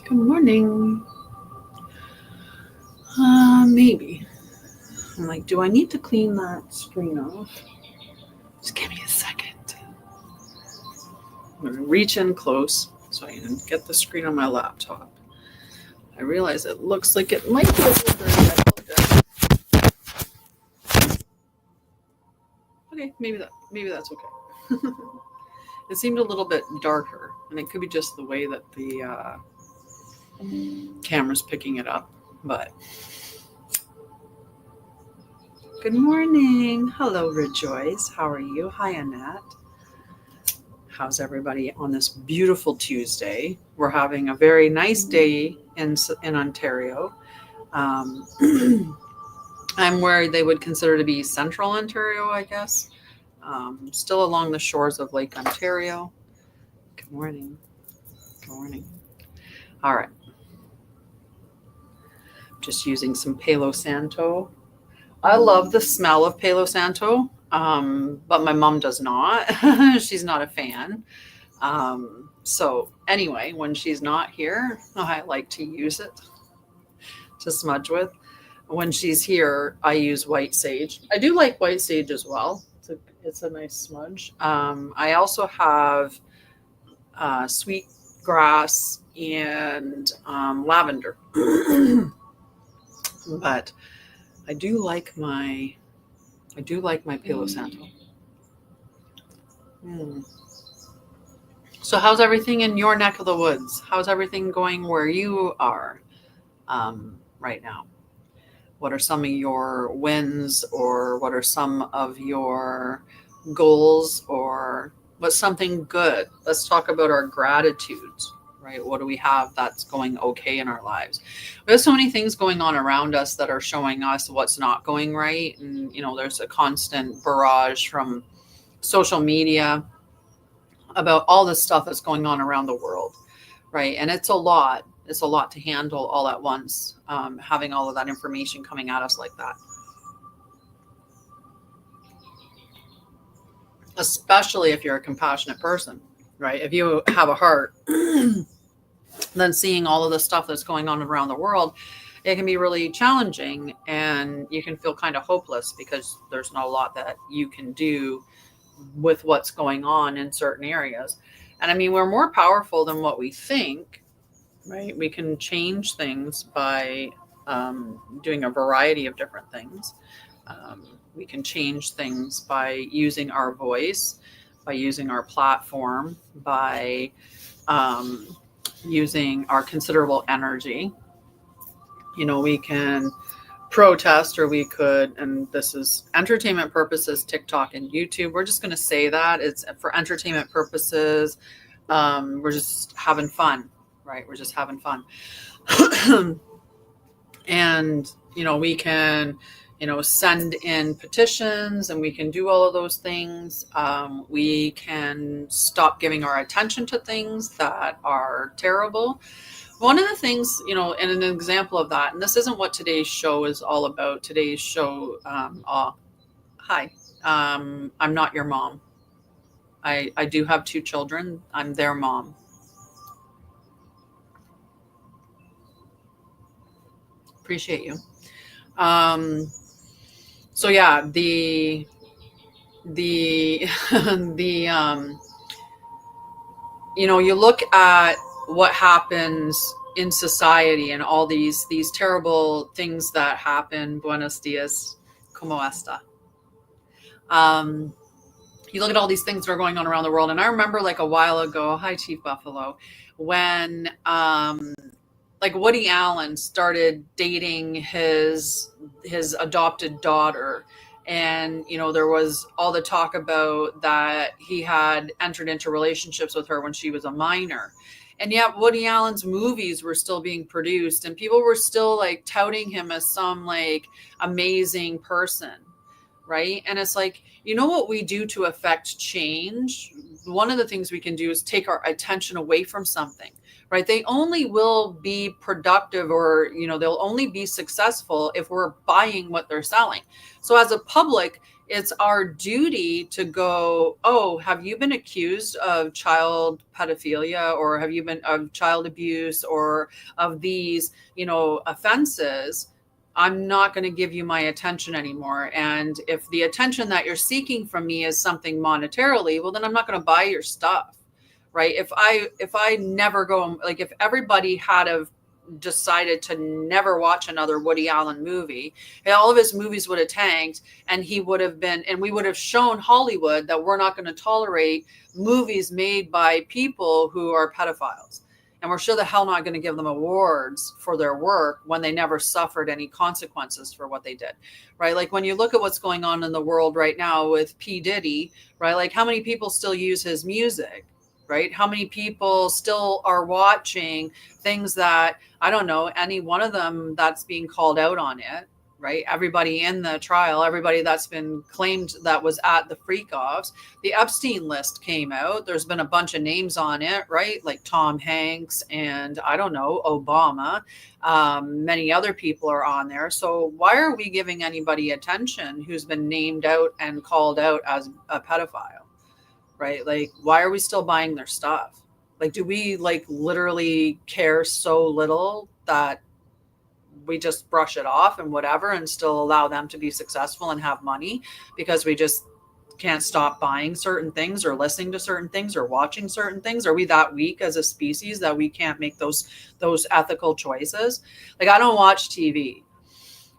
Good morning. Maybe. I'm like, do I need to clean that screen off? Just give me a second. I'm going to reach in close so I can get the screen on my laptop. I realize it looks like it might be a little dirty. I apologize. Okay, maybe that's okay. It seemed a little bit darker, and it could be just the way that the camera's picking it up. But good morning. Hello, Rejoice. How are you? Hi, Annette. How's everybody on this beautiful Tuesday? We're having a very nice day in Ontario. I'm where they would consider to be central Ontario, I guess. Still along the shores of Lake Ontario. Good morning. Good morning. All right. Just using some Palo Santo. I love the smell of Palo Santo, but my mom does not. She's not a fan. So anyway, when she's not here, I like to use it to smudge with. When she's here, I use white sage. I do like white sage as well. It's a nice smudge. I also have sweet grass and lavender. But I do like my Palo Santo. So how's everything in your neck of the woods? How's everything going where you are right now? What are some of your wins, or what are some of your goals, or what's something good? Let's talk about our gratitudes, right? What do we have that's going okay in our lives? We have so many things going on around us that are showing us what's not going right. And, there's a constant barrage from social media about all this stuff that's going on around the world, right? And it's a lot. It's a lot to handle all at once, having all of that information coming at us like that. Especially if you're a compassionate person, right? If you have a heart, then seeing all of the stuff that's going on around the world, it can be really challenging, and you can feel kind of hopeless because there's not a lot that you can do with what's going on in certain areas. And I mean, we're more powerful than what we think, right? We can change things by doing a variety of different things. We can change things by using our voice, by using our platform, by using our considerable energy. We can protest, or we could, and this is entertainment purposes, TikTok and YouTube. We're just going to say that it's for entertainment purposes. We're just having fun, right? We're just having fun. And, we can, send in petitions, and we can do all of those things. We can stop giving our attention to things that are terrible. One of the things, and an example of that, and this isn't what today's show is all about. Today's show, hi, I'm not your mom. I do have 2 children. I'm their mom. Appreciate you. So yeah, the you look at what happens in society and all these terrible things that happen. Buenos dias, ¿cómo está? You look at all these things that are going on around the world, and I remember like a while ago, hi Chief Buffalo, when like Woody Allen started dating his adopted daughter. And, there was all the talk about that he had entered into relationships with her when she was a minor. And yet Woody Allen's movies were still being produced, and people were still like touting him as some like amazing person, right? And it's like, what we do to affect change? One of the things we can do is take our attention away from something, right? They only will be productive, or, they'll only be successful if we're buying what they're selling. So as a public, it's our duty to go, oh, have you been accused of child pedophilia, or have you been of child abuse, or of these, offenses? I'm not going to give you my attention anymore. And if the attention that you're seeking from me is something monetarily, well, then I'm not going to buy your stuff. Right. If I never go, like if everybody had have decided to never watch another Woody Allen movie, all of his movies would have tanked, and he would have been, and we would have shown Hollywood that we're not going to tolerate movies made by people who are pedophiles. And we're sure the hell not going to give them awards for their work when they never suffered any consequences for what they did, right? Like when you look at what's going on in the world right now with P. Diddy, right? Like how many people still use his music, right? How many people still are watching things that, I don't know, any one of them that's being called out on it, right? Everybody in the trial, everybody that's been claimed that was at the freak-offs, the Epstein list came out. There's been a bunch of names on it, right? Like Tom Hanks and I don't know, Obama. Many other people are on there. So why are we giving anybody attention who's been named out and called out as a pedophile? Right? Like, why are we still buying their stuff? Like, do we like literally care so little that we just brush it off and whatever, and still allow them to be successful and have money because we just can't stop buying certain things or listening to certain things or watching certain things? Are we that weak as a species that we can't make those ethical choices? Like, I don't watch TV.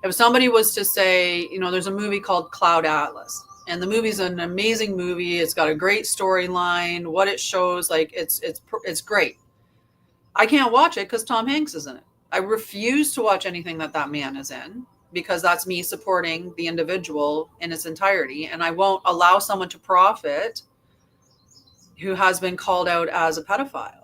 If somebody was to say, there's a movie called Cloud Atlas, and the movie's an amazing movie. It's got a great storyline. What it shows, like it's great. I can't watch it because Tom Hanks is in it. I refuse to watch anything that man is in, because that's me supporting the individual in its entirety. And I won't allow someone to profit who has been called out as a pedophile.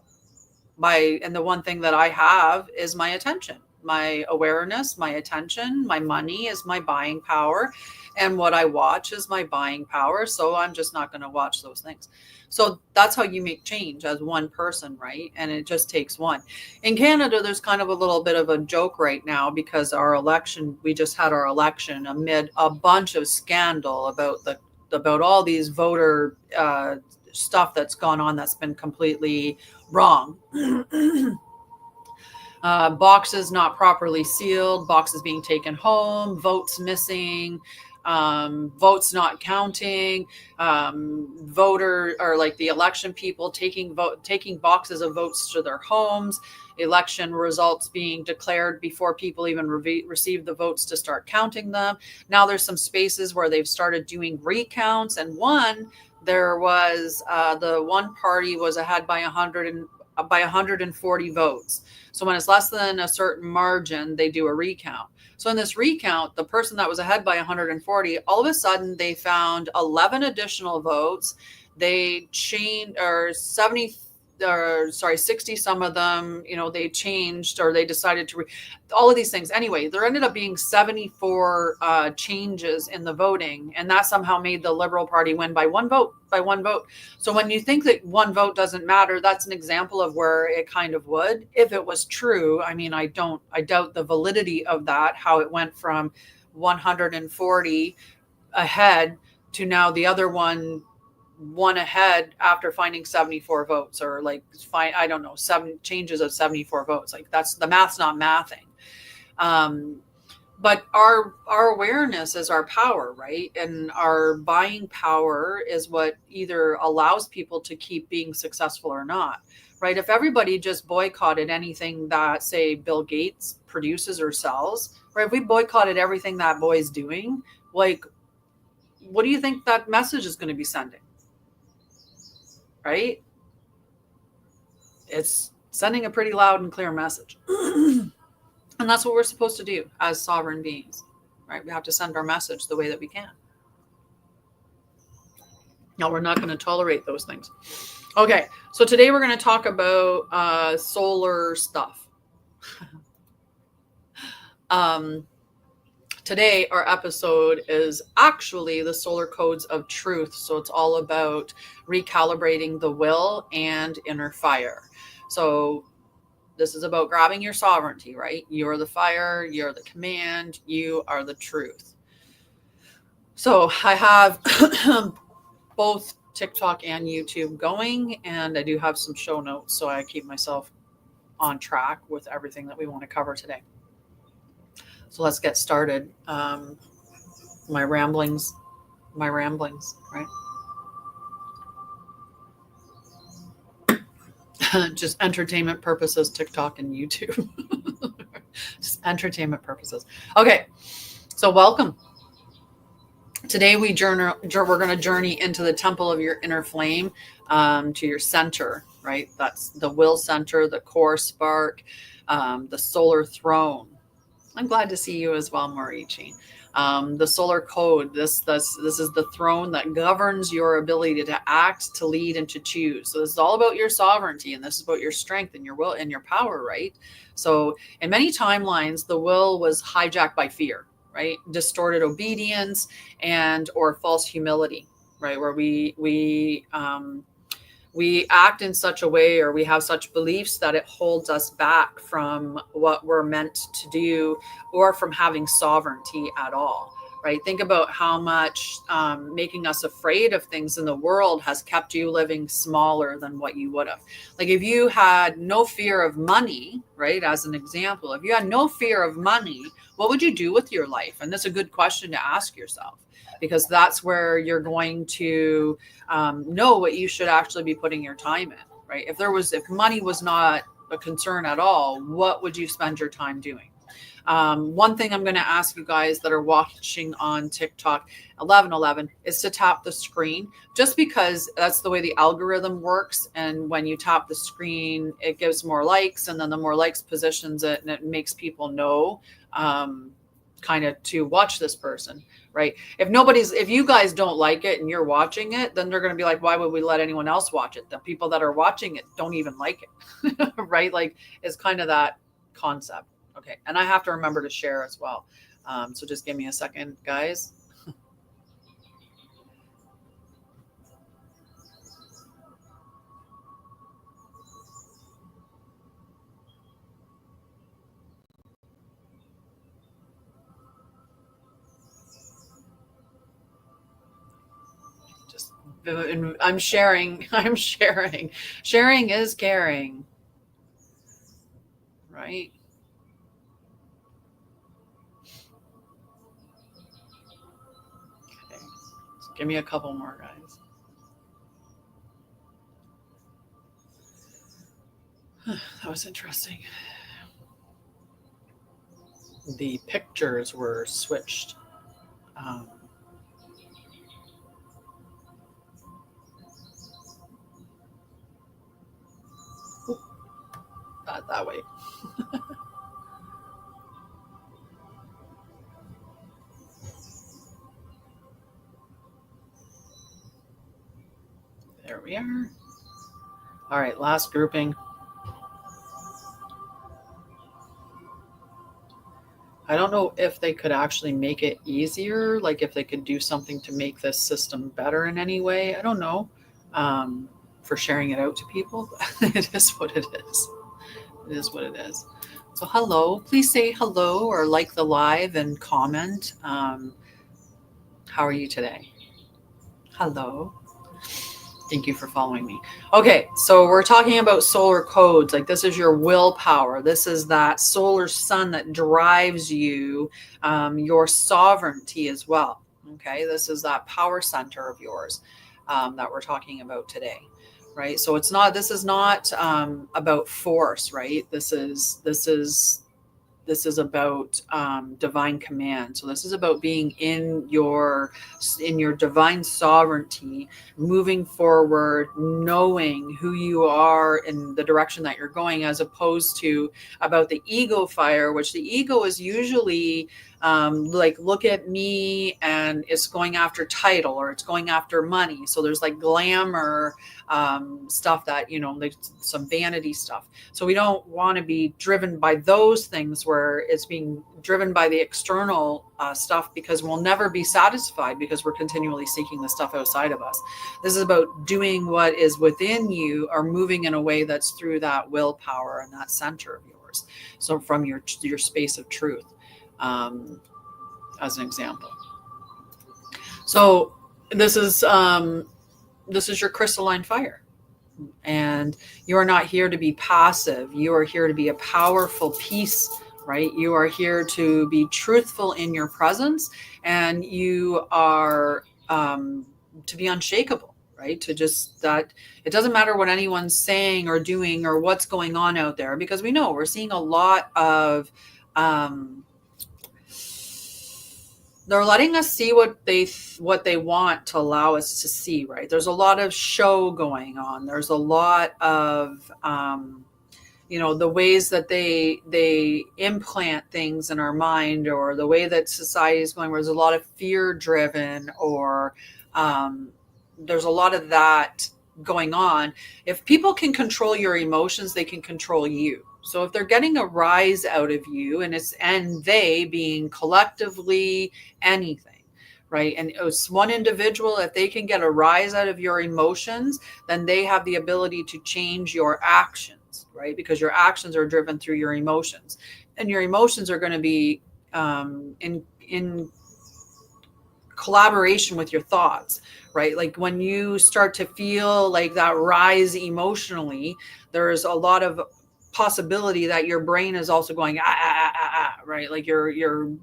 And the one thing that I have is my attention, my awareness, my attention. My money is my buying power, and what I watch is my buying power. So I'm just not going to watch those things. So that's how you make change as one person, right? And it just takes one. In Canada, there's kind of a little bit of a joke right now because we just had our election amid a bunch of scandal about all these voter stuff that's gone on that's been completely wrong. Boxes not properly sealed, boxes being taken home, votes missing, votes not counting, voter or like the election people taking boxes of votes to their homes, election results being declared before people even receive the votes to start counting them. Now there's some spaces where they've started doing recounts, and there was the one party was ahead by 140 votes. So when it's less than a certain margin, they do a recount. So in this recount, the person that was ahead by 140, all of a sudden they found 11 additional votes. They changed, 60 some of them, they changed, or they decided to all of these things. Anyway, there ended up being 74 changes in the voting, and that somehow made the Liberal Party win by one vote. So when you think that one vote doesn't matter, that's an example of where it kind of would, if it was true. I mean, I doubt the validity of that, how it went from 140 ahead to now the other one ahead after finding 74 votes, or like I don't know, 7 changes of 74 votes. Like that's the math's not mathing. But our awareness is our power, right? And our buying power is what either allows people to keep being successful or not, right? If everybody just boycotted anything that, say, Bill Gates produces or sells, right? If we boycotted everything that boy's doing, like, what do you think that message is going to be sending? Right? It's sending a pretty loud and clear message. And that's what we're supposed to do as sovereign beings, right? We have to send our message the way that we can. No, we're not going to tolerate those things. Okay, so today we're going to talk about solar stuff. Today, our episode is actually the solar codes of truth. So it's all about recalibrating the will and inner fire. So this is about grabbing your sovereignty, right? You're the fire, you're the command, you are the truth. So I have both TikTok and YouTube going, and I do have some show notes, so I keep myself on track with everything that we want to cover today. So let's get started. My ramblings, right? Just entertainment purposes, TikTok and YouTube. Just entertainment purposes. Okay, so welcome. Today we're going to journey into the temple of your inner flame, to your center, right? That's the will center, the core spark, the solar throne. I'm glad to see you as well, Morichi. The solar code. This is the throne that governs your ability to act, to lead, and to choose. So this is all about your sovereignty, and this is about your strength and your will and your power, right? So in many timelines, the will was hijacked by fear, right? Distorted obedience and or false humility, right? Where we act in such a way, or we have such beliefs that it holds us back from what we're meant to do, or from having sovereignty at all, right? Think about how much making us afraid of things in the world has kept you living smaller than what you would have. Like if you had no fear of money, right? As an example, if you had no fear of money, what would you do with your life? And that's a good question to ask yourself, because that's where you're going to know what you should actually be putting your time in, right? If money was not a concern at all, what would you spend your time doing? One thing I'm going to ask you guys that are watching on TikTok 1111 is to tap the screen, just because that's the way the algorithm works. And when you tap the screen, it gives more likes, and then the more likes positions it, and it makes people know kind of to watch this person, right? If you guys don't like it and you're watching it, then they're going to be like, why would we let anyone else watch it? The people that are watching it don't even like it, right? Like it's kind of that concept. Okay. And I have to remember to share as well. So just give me a second, guys. I'm sharing. Sharing is caring, right? Okay. So give me a couple more, guys. That was interesting. The pictures were switched. Not that way. There we are. All right, last grouping. I don't know if they could actually make it easier, like if they could do something to make this system better in any way. I don't know, for sharing it out to people. It is what it is. It is what it is. So hello, please say hello or like the live and comment. How are you today? Hello. Thank you for following me. Okay, so we're talking about solar codes. Like this is your willpower. This is that solar sun that drives you, your sovereignty as well. Okay, this is that power center of yours that we're talking about today, right? So this is not about force, right? This is about divine command. So this is about being in your divine sovereignty, moving forward, knowing who you are in the direction that you're going, as opposed to about the ego fire, which the ego is usually like, look at me, and it's going after title, or it's going after money. So there's like glamour stuff that, like some vanity stuff. So we don't want to be driven by those things, where it's being driven by the external stuff, because we'll never be satisfied, because we're continually seeking the stuff outside of us. This is about doing what is within you, or moving in a way that's through that willpower and that center of yours. So from your space of truth, as an example. So this is your crystalline fire. And you are not here to be passive. You are here to be a powerful piece, right? You are here to be truthful in your presence, and you are to be unshakable, right? To just that it doesn't matter what anyone's saying or doing or what's going on out there, because we know we're seeing a lot of they're letting us see what they want to allow us to see, right? There's a lot of show going on. There's a lot of the ways that they implant things in our mind, or the way that society is going, where there's a lot of fear driven, or there's a lot of that going on. If people can control your emotions, they can control you. So if they're getting a rise out of you, and they being collectively anything, right? And it's one individual, if they can get a rise out of your emotions, then they have the ability to change your actions, right? Because your actions are driven through your emotions, and your emotions are going to be in collaboration with your thoughts, right? Like when you start to feel like that rise emotionally, there's a lot of possibility that your brain is also going right? Like you're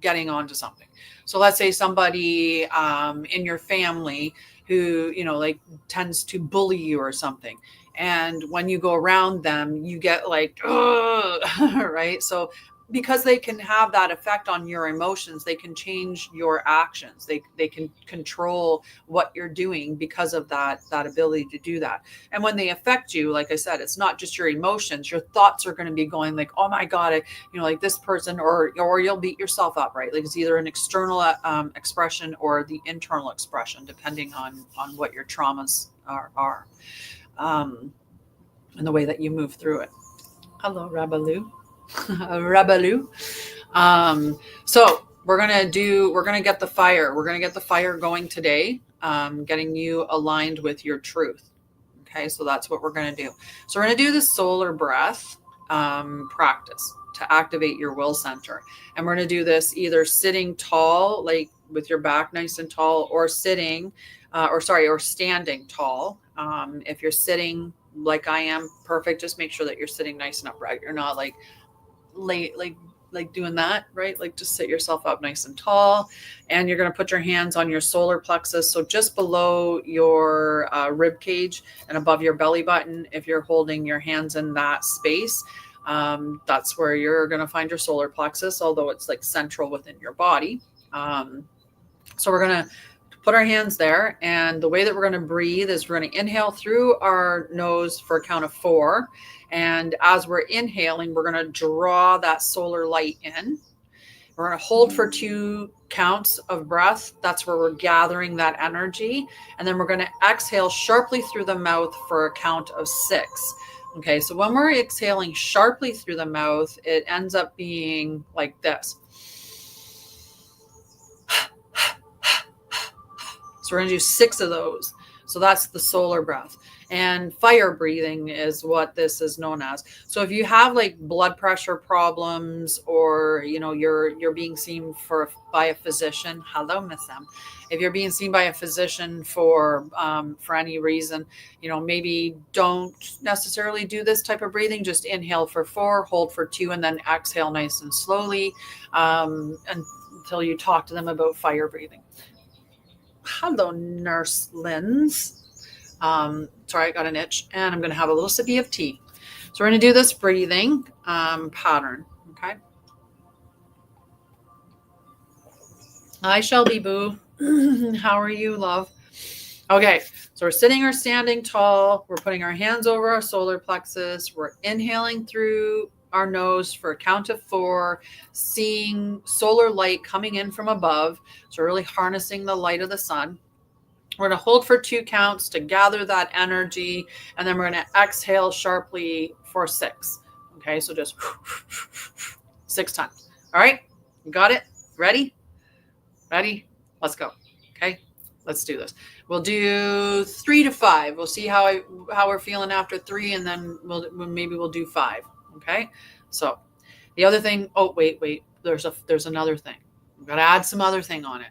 getting onto something. So let's say somebody in your family who like tends to bully you or something, and when you go around them, you get like right? So because they can have that effect on your emotions, they can change your actions. They can control what you're doing because of that ability to do that. And when they affect you, like I said, it's not just your emotions. Your thoughts are going to be going like, oh my God, like this person, or you'll beat yourself up, right? Like it's either an external expression or the internal expression, depending on what your traumas are and the way that you move through it. Hello, Rabaloo. Rabaloo. So we're gonna get the fire going today, getting you aligned with your truth. Okay, so that's what we're gonna do. So we're gonna do the solar breath practice to activate your will center, and we're gonna do this either sitting tall, like with your back nice and tall, or sitting, or standing tall. If you're sitting like I am, perfect. Just make sure that you're sitting nice and upright. You're not like late like doing that, right? Like just sit yourself up nice and tall, and you're going to put your hands on your solar plexus, so just below your rib cage and above your belly button. If you're holding your hands in that space, that's where you're going to find your solar plexus, although it's like central within your body. So we're going to put our hands there, and the way that we're going to breathe is we're going to inhale through our nose for a count of 4. And as we're inhaling, we're going to draw that solar light in. We're going to hold for 2 counts of breath. That's where we're gathering that energy. And then we're going to exhale sharply through the mouth for a count of 6. Okay, so when we're exhaling sharply through the mouth, it ends up being like this. So we're going to do 6 of those. So that's the solar breath. And fire breathing is what this is known as. So if you have like blood pressure problems, or you're being seen by a physician, hello, Miss M. If you're being seen by a physician for any reason, maybe don't necessarily do this type of breathing. Just inhale for 4, hold for 2, and then exhale nice and slowly until you talk to them about fire breathing. Hello, Nurse Linz. Sorry, I got an itch, and I'm going to have a little sippy of tea. So we're going to do this breathing pattern. Okay. Hi, Shelby Boo. How are you, love? Okay. So we're sitting or standing tall. We're putting our hands over our solar plexus. We're inhaling through our nose for a count of 4, seeing solar light coming in from above. So really harnessing the light of the sun. We're going to hold for 2 counts to gather that energy, and then we're going to exhale sharply for 6. Okay, so just 6 times. All right, you got it? Ready? Let's go. Okay, let's do this. We'll do 3 to 5. We'll see how we're feeling after 3, and then maybe we'll do 5. Okay, so the other thing. Oh, wait. There's another thing. We've got to add some other thing on it.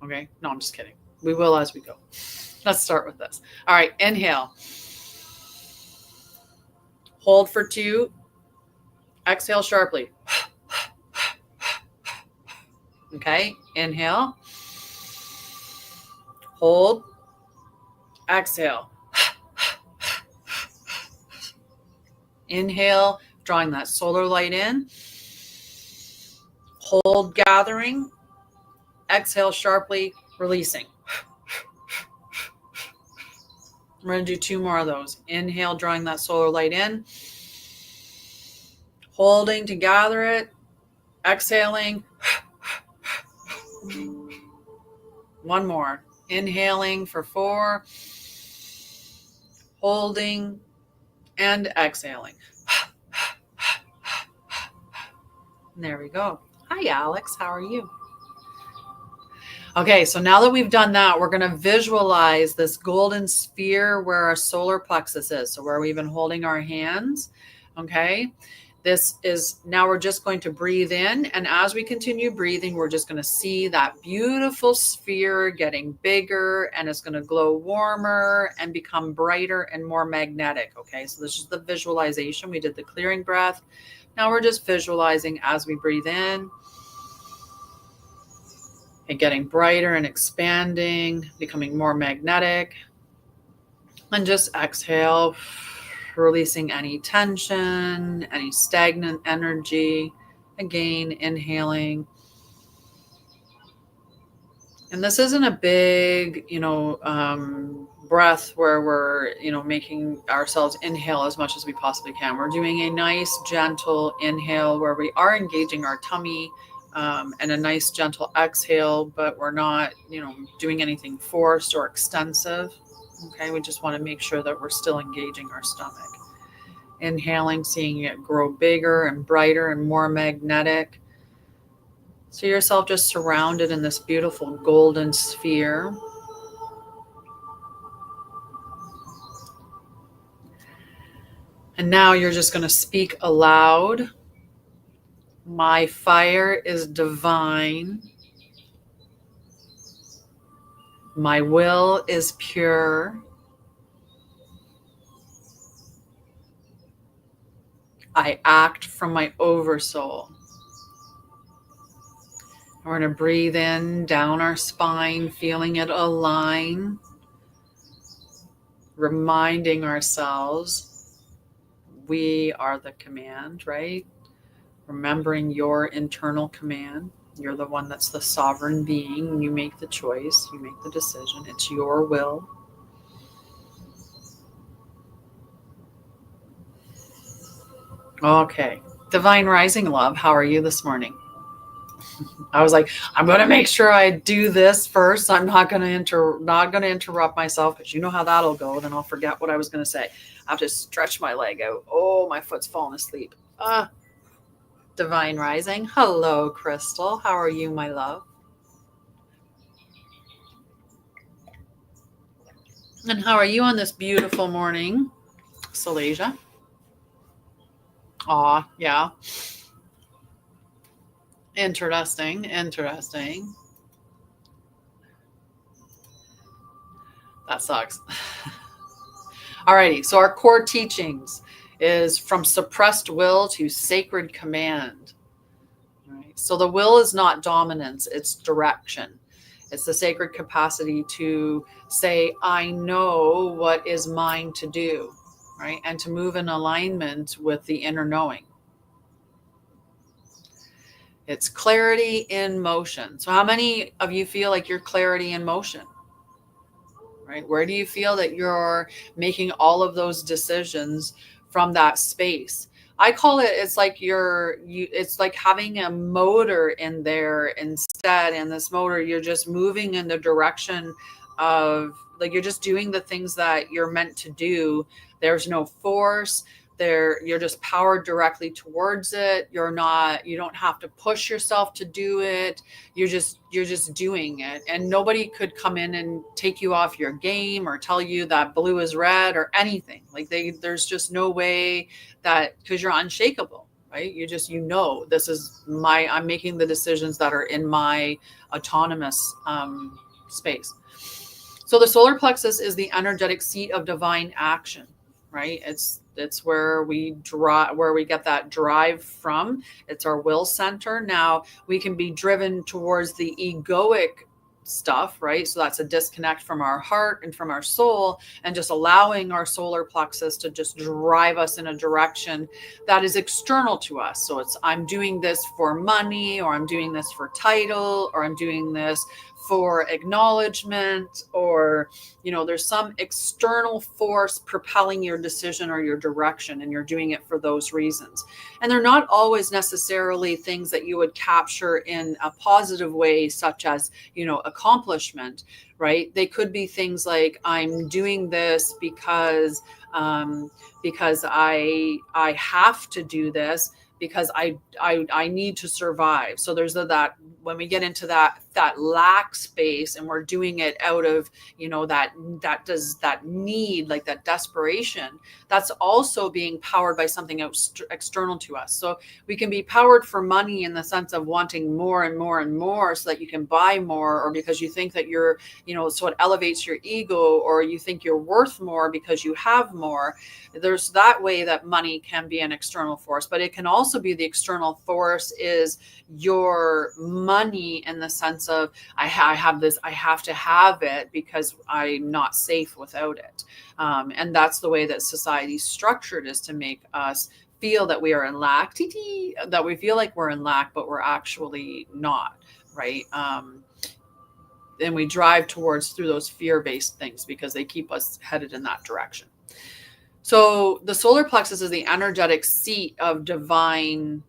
Okay. No, I'm just kidding. We will as we go. Let's start with this. All right. Inhale. Hold for 2. Exhale sharply. Okay. Inhale. Hold. Exhale. Inhale, drawing that solar light in. Hold, gathering. Exhale sharply, releasing. We're going to do 2 more of those. Inhale, drawing that solar light in. Holding to gather it. Exhaling. 1 more. Inhaling for 4. Holding and exhaling. And there we go. Hi, Alex. How are you? Okay, so now that we've done that, we're going to visualize this golden sphere where our solar plexus is. So where we've been holding our hands. Okay, this is now we're just going to breathe in. And as we continue breathing, we're just going to see that beautiful sphere getting bigger, and it's going to glow warmer and become brighter and more magnetic. Okay, so this is the visualization. We did the clearing breath. Now we're just visualizing as we breathe in. And getting brighter and expanding, becoming more magnetic. And just exhale, releasing any tension, any stagnant energy. Again, inhaling. And this isn't a big, breath where we're, making ourselves inhale as much as we possibly can. We're doing a nice, gentle inhale where we are engaging our tummy, and a nice gentle exhale, but we're not, doing anything forced or extensive. Okay, we just want to make sure that we're still engaging our stomach. Inhaling, seeing it grow bigger and brighter and more magnetic. See yourself just surrounded in this beautiful golden sphere. And now you're just going to speak aloud. My fire is divine. My will is pure. I act from my oversoul. We're going to breathe in, down our spine, feeling it align. Reminding ourselves we are the command, right? Remembering your internal command. You're the one that's the sovereign being. You make the choice. You make the decision. It's your will. Okay. Divine Rising Love, how are you this morning? I was like, I'm going to make sure I do this first. I'm not going to interrupt myself, because you know how that'll go. Then I'll forget what I was going to say. I have to stretch my leg out. Oh, my foot's falling asleep. Divine Rising. Hello, Crystal. How are you, my love? And how are you on this beautiful morning, Salasia? Aw, yeah. Interesting. That sucks. Alrighty, so our core teachings is from suppressed will to sacred command. Right? So the will is not dominance, it's direction. It's the sacred capacity to say, I know what is mine to do, right? And to move in alignment with the inner knowing. It's clarity in motion. So how many of you feel like you're clarity in motion? Right? Where do you feel that you're making all of those decisions from that space? I call it, it's like it's like having a motor in there instead. In this motor, you're just moving in the direction of, like, you're just doing the things that you're meant to do. There's no force there. You're just powered directly towards it. You don't have to push yourself to do it. You're just doing it. And nobody could come in and take you off your game or tell you that blue is red or anything. Like there's just no way that, because you're unshakable, right? This is I'm making the decisions that are in my autonomous space. So the solar plexus is the energetic seat of divine action, right? It's where we get that drive from. It's our will center. Now we can be driven towards the egoic stuff, right? So that's a disconnect from our heart and from our soul, and just allowing our solar plexus to just drive us in a direction that is external to us. So I'm doing this for money, or I'm doing this for title, or I'm doing this for acknowledgement, or there's some external force propelling your decision or your direction, and you're doing it for those reasons. And they're not always necessarily things that you would capture in a positive way, such as accomplishment, right? They could be things like, I'm doing this because I have to do this, because I need to survive. So there's that when we get into that lack space, and we're doing it out of that need, like that desperation, that's also being powered by something external to us. So we can be powered for money in the sense of wanting more and more and more, so that you can buy more, or because you think that you're so it elevates your ego, or you think you're worth more because you have more. There's that way that money can be an external force, but it can also be the external force is your money, in the sense of I have this, I have to have it because I'm not safe without it. And that's the way that society's structured, is to make us feel that we are in lack, that we feel like we're in lack, but we're actually not, right? And we drive through those fear-based things, because they keep us headed in that direction. So the solar plexus is the energetic seat of divine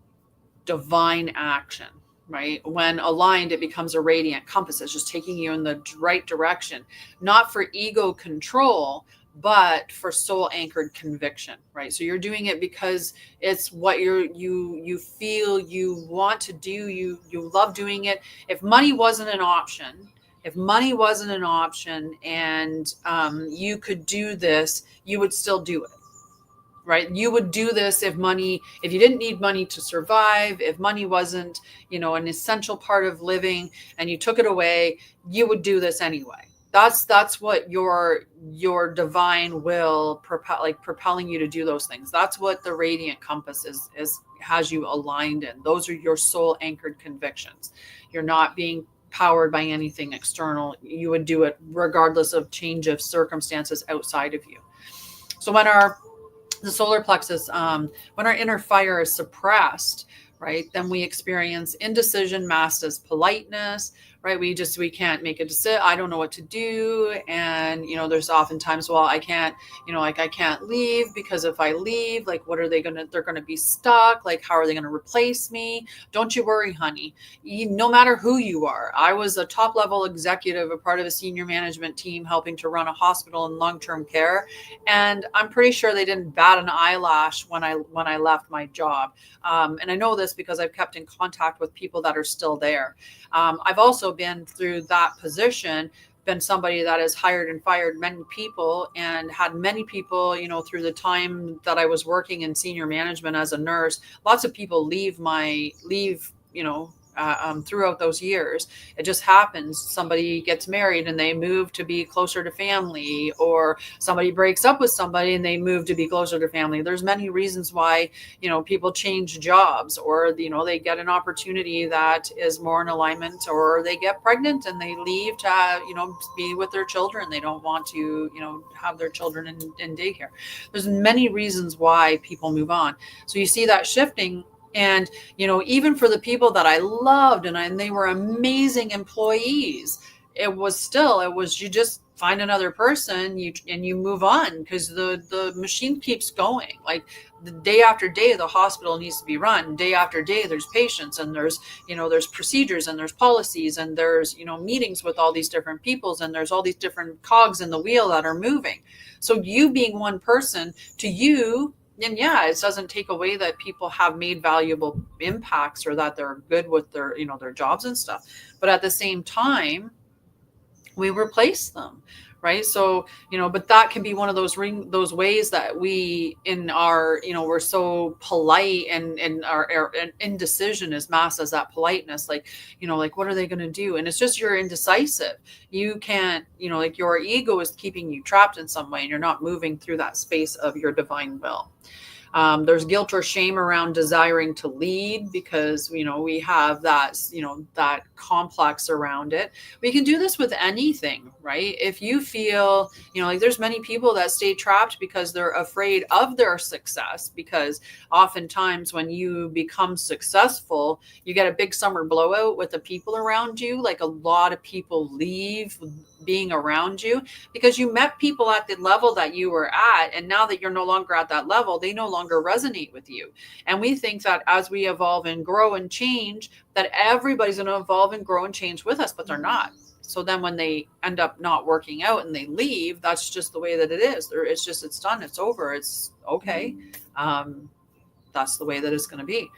action, right? When aligned, it becomes a radiant compass. It's just taking you in the right direction, not for ego control, but for soul anchored conviction, right? So you're doing it because it's what you feel you want to do. You love doing it. If money wasn't an option, and you could do this, you would still do it, right? You would do this if you didn't need money to survive, if money wasn't, an essential part of living, and you took it away, you would do this anyway. That's what your divine will propelling you to do those things. That's what the radiant compass has you aligned in. Those are your soul anchored convictions. You're not being powered by anything external. You would do it regardless of change of circumstances outside of you. So when the solar plexus, when our inner fire is suppressed, right, then we experience indecision masked as politeness, right? We can't make a decision. I don't know what to do. And, there's oftentimes, well, I can't, I can't leave, because if I leave, what are they're going to be stuck. How are they going to replace me? Don't you worry, honey. No matter who you are. I was a top level executive, a part of a senior management team helping to run a hospital in long-term care. And I'm pretty sure they didn't bat an eyelash when I left my job. And I know this because I've kept in contact with people that are still there. I've also been through that position, been somebody that has hired and fired many people, and had many people, through the time that I was working in senior management as a nurse, lots of people leave, throughout those years. It just happens. Somebody gets married and they move to be closer to family, or somebody breaks up with somebody and they move to be closer to family. There's many reasons why, people change jobs, or, they get an opportunity that is more in alignment, or they get pregnant and they leave to, be with their children. They don't want to, have their children in daycare. There's many reasons why people move on. So you see that shifting. And, even for the people that I loved and they were amazing employees, it was you just find another person, you move on, because the machine keeps going. The day after day, the hospital needs to be run. Day after day, there's patients, and there's procedures, and there's policies, and there's, meetings with all these different peoples, and there's all these different cogs in the wheel that are moving. So you being one person, to you, and it doesn't take away that people have made valuable impacts, or that they're good with their, their jobs and stuff. But at the same time, we replace them, right? So, but that can be one of those ways that we in our, we're so polite, and our indecision is masked as that politeness. Like, like, what are they going to do? And it's just, you're indecisive. You can't, like, your ego is keeping you trapped in some way, and you're not moving through that space of your divine will. There's guilt or shame around desiring to lead, because, we have that, that complex around it. We can do this with anything, right? If you feel, like, there's many people that stay trapped because they're afraid of their success, because oftentimes when you become successful, you get a big summer blowout with the people around you. Like, a lot of people leave being around you because you met people at the level that you were at, and now that you're no longer at that level, they no longer resonate with you. And we think that as we evolve and grow and change, that everybody's going to evolve and grow and change with us, but they're not. So then when they end up not working out and they leave, that's just the way that it is. It's just, it's done, it's over, it's okay. That's the way that it's going to be.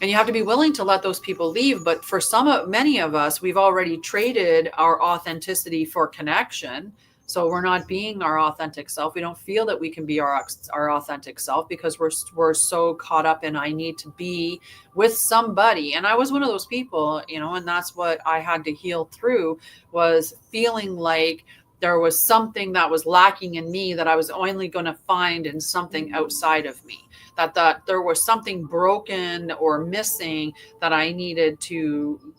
And you have to be willing to let those people leave. But for many of us, we've already traded our authenticity for connection. So we're not being our authentic self. We don't feel that we can be our authentic self, because we're so caught up in, I need to be with somebody. And I was one of those people, and that's what I had to heal through, was feeling like there was something that was lacking in me that I was only going to find in something outside of me. That there was something broken or missing that I needed to,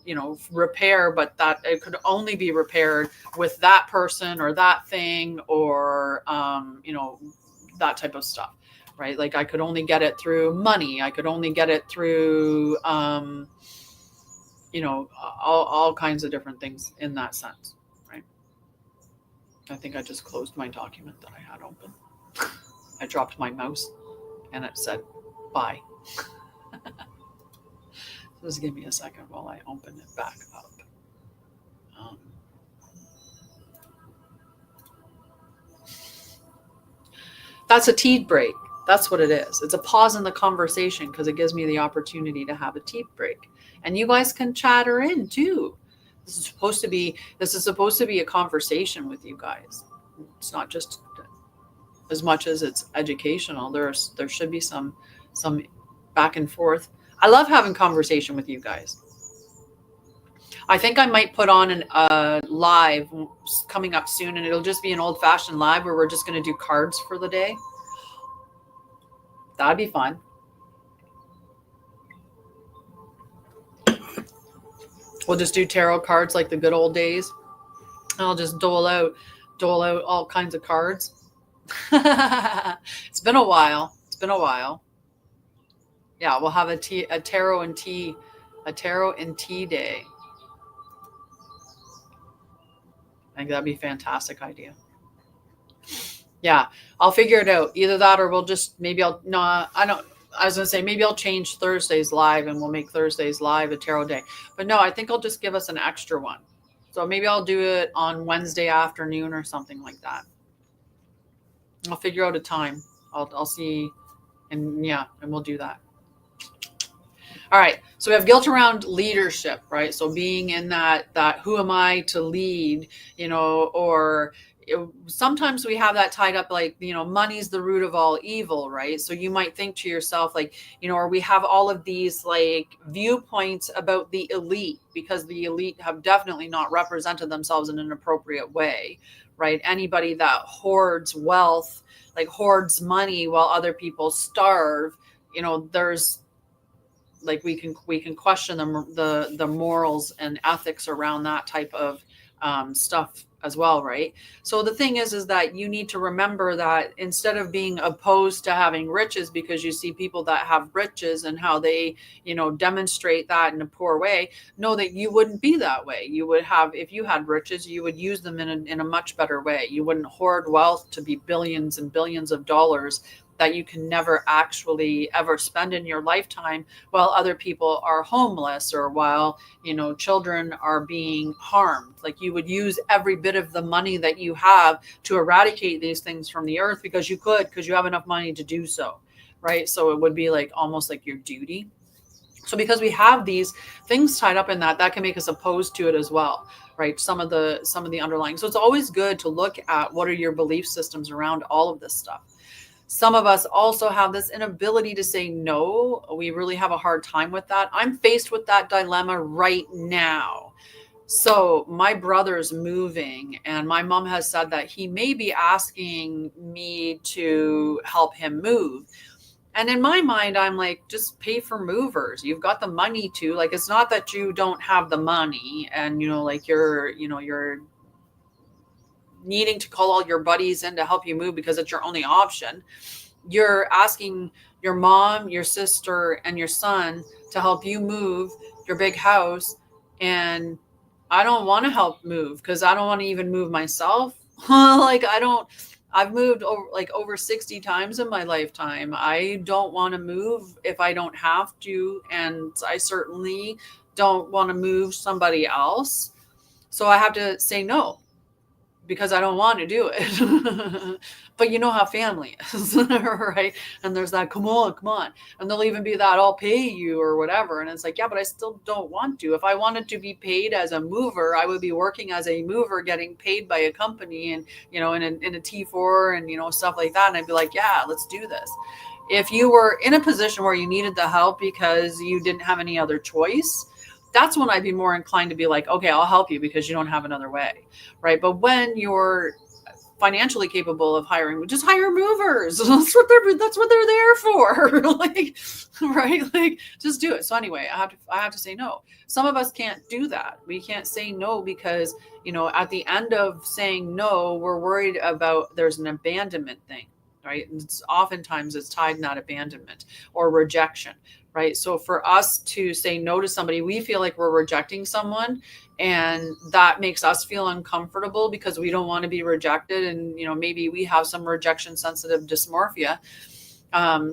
repair, but that it could only be repaired with that person or that thing, or, that type of stuff, right? Like, I could only get it through money. I could only get it through, all kinds of different things in that sense, right? I think I just closed my document that I had open. I dropped my mouse and it said, bye. Just give me a second while I open it back up. That's a tea break. That's what it is. It's a pause in the conversation, because it gives me the opportunity to have a tea break. And you guys can chatter in too. This is supposed to be a conversation with you guys. It's not just, as much as it's educational, there should be some back and forth. I love having conversation with you guys. I think I might put on a live coming up soon, and it'll just be an old-fashioned live where we're just going to do cards for the day. That'd be fun. We'll just do tarot cards like the good old days. I'll just dole out all kinds of cards. It's been a while. Yeah, we'll have a tarot and tea day. I think that'd be a fantastic idea. Yeah, I'll figure it out. Either that, or we'll just, maybe I was going to say, maybe I'll change Thursdays live, and we'll make Thursdays live a tarot day. But no, I think I'll just give us an extra one. So maybe I'll do it on Wednesday afternoon or something like that. I'll figure out a time. I'll see. And we'll do that. All right. So we have guilt around leadership, right? So being in that who am I to lead, or sometimes we have that tied up, like, money's the root of all evil, right? So you might think to yourself, like, or we have all of these like viewpoints about the elite, because the elite have definitely not represented themselves in an appropriate way, right? Anybody that hoards wealth, like hoards money while other people starve, there's, like, we can question the morals and ethics around that type of stuff as well, right? So the thing is that you need to remember that instead of being opposed to having riches, because you see people that have riches and how they, demonstrate that in a poor way, know that you wouldn't be that way. You would have, if you had riches, you would use them in a much better way. You wouldn't hoard wealth to be billions and billions of dollars that you can never actually ever spend in your lifetime, while other people are homeless, or while, children are being harmed. Like, you would use every bit of the money that you have to eradicate these things from the earth, because you have enough money to do so, right? So it would be like almost like your duty. So because we have these things tied up in that can make us opposed to it as well, right? Some of the underlying. So it's always good to look at what are your belief systems around all of this stuff. Some of us also have this inability to say no. We really have a hard time with that. I'm faced with that dilemma right now. So my brother's moving, and my mom has said that he may be asking me to help him move. And in my mind, I'm like, just pay for movers. You've got the money to, like, it's not that you don't have the money and, like you're needing to call all your buddies in to help you move because it's your only option. You're asking your mom, your sister, and your son to help you move your big house. And I don't want to help move because I don't want to even move myself. I've moved over 60 times in my lifetime. I don't want to move if I don't have to. And I certainly don't want to move somebody else. So I have to say no because I don't want to do it. But you know how family is, right? And there's that, come on. And they'll even be that, I'll pay you or whatever. And it's like, yeah, but I still don't want to. If I wanted to be paid as a mover, I would be working as a mover, getting paid by a company and, in a T4 and, stuff like that. And I'd be like, yeah, let's do this. If you were in a position where you needed the help because you didn't have any other choice, that's when I'd be more inclined to be like, okay, I'll help you because you don't have another way, right? But when you're financially capable of hiring, just hire movers. That's what they're there for. Like, right? Like, just do it. So anyway, I have to say no. Some of us can't do that. We can't say no because, at the end of saying no, we're worried about there's an abandonment thing, right? And oftentimes it's tied in that abandonment or rejection, right? So for us to say no to somebody, we feel like we're rejecting someone, and that makes us feel uncomfortable because we don't want to be rejected. And, maybe we have some rejection sensitive dysmorphia.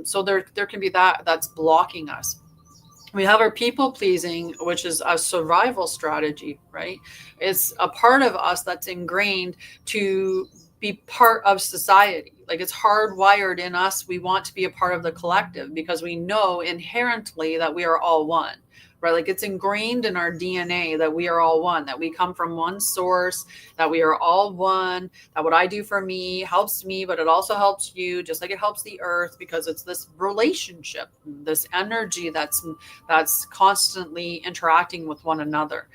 So there can be that's blocking us. We have our people pleasing, which is a survival strategy, right? It's a part of us that's ingrained to be part of society. Like, it's hardwired in us. We want to be a part of the collective because we know inherently that we are all one, right? Like, it's ingrained in our DNA that we are all one, that we come from one source, that we are all one, that what I do for me helps me, but it also helps you, just like it helps the earth, because it's this relationship, this energy that's constantly interacting with one another.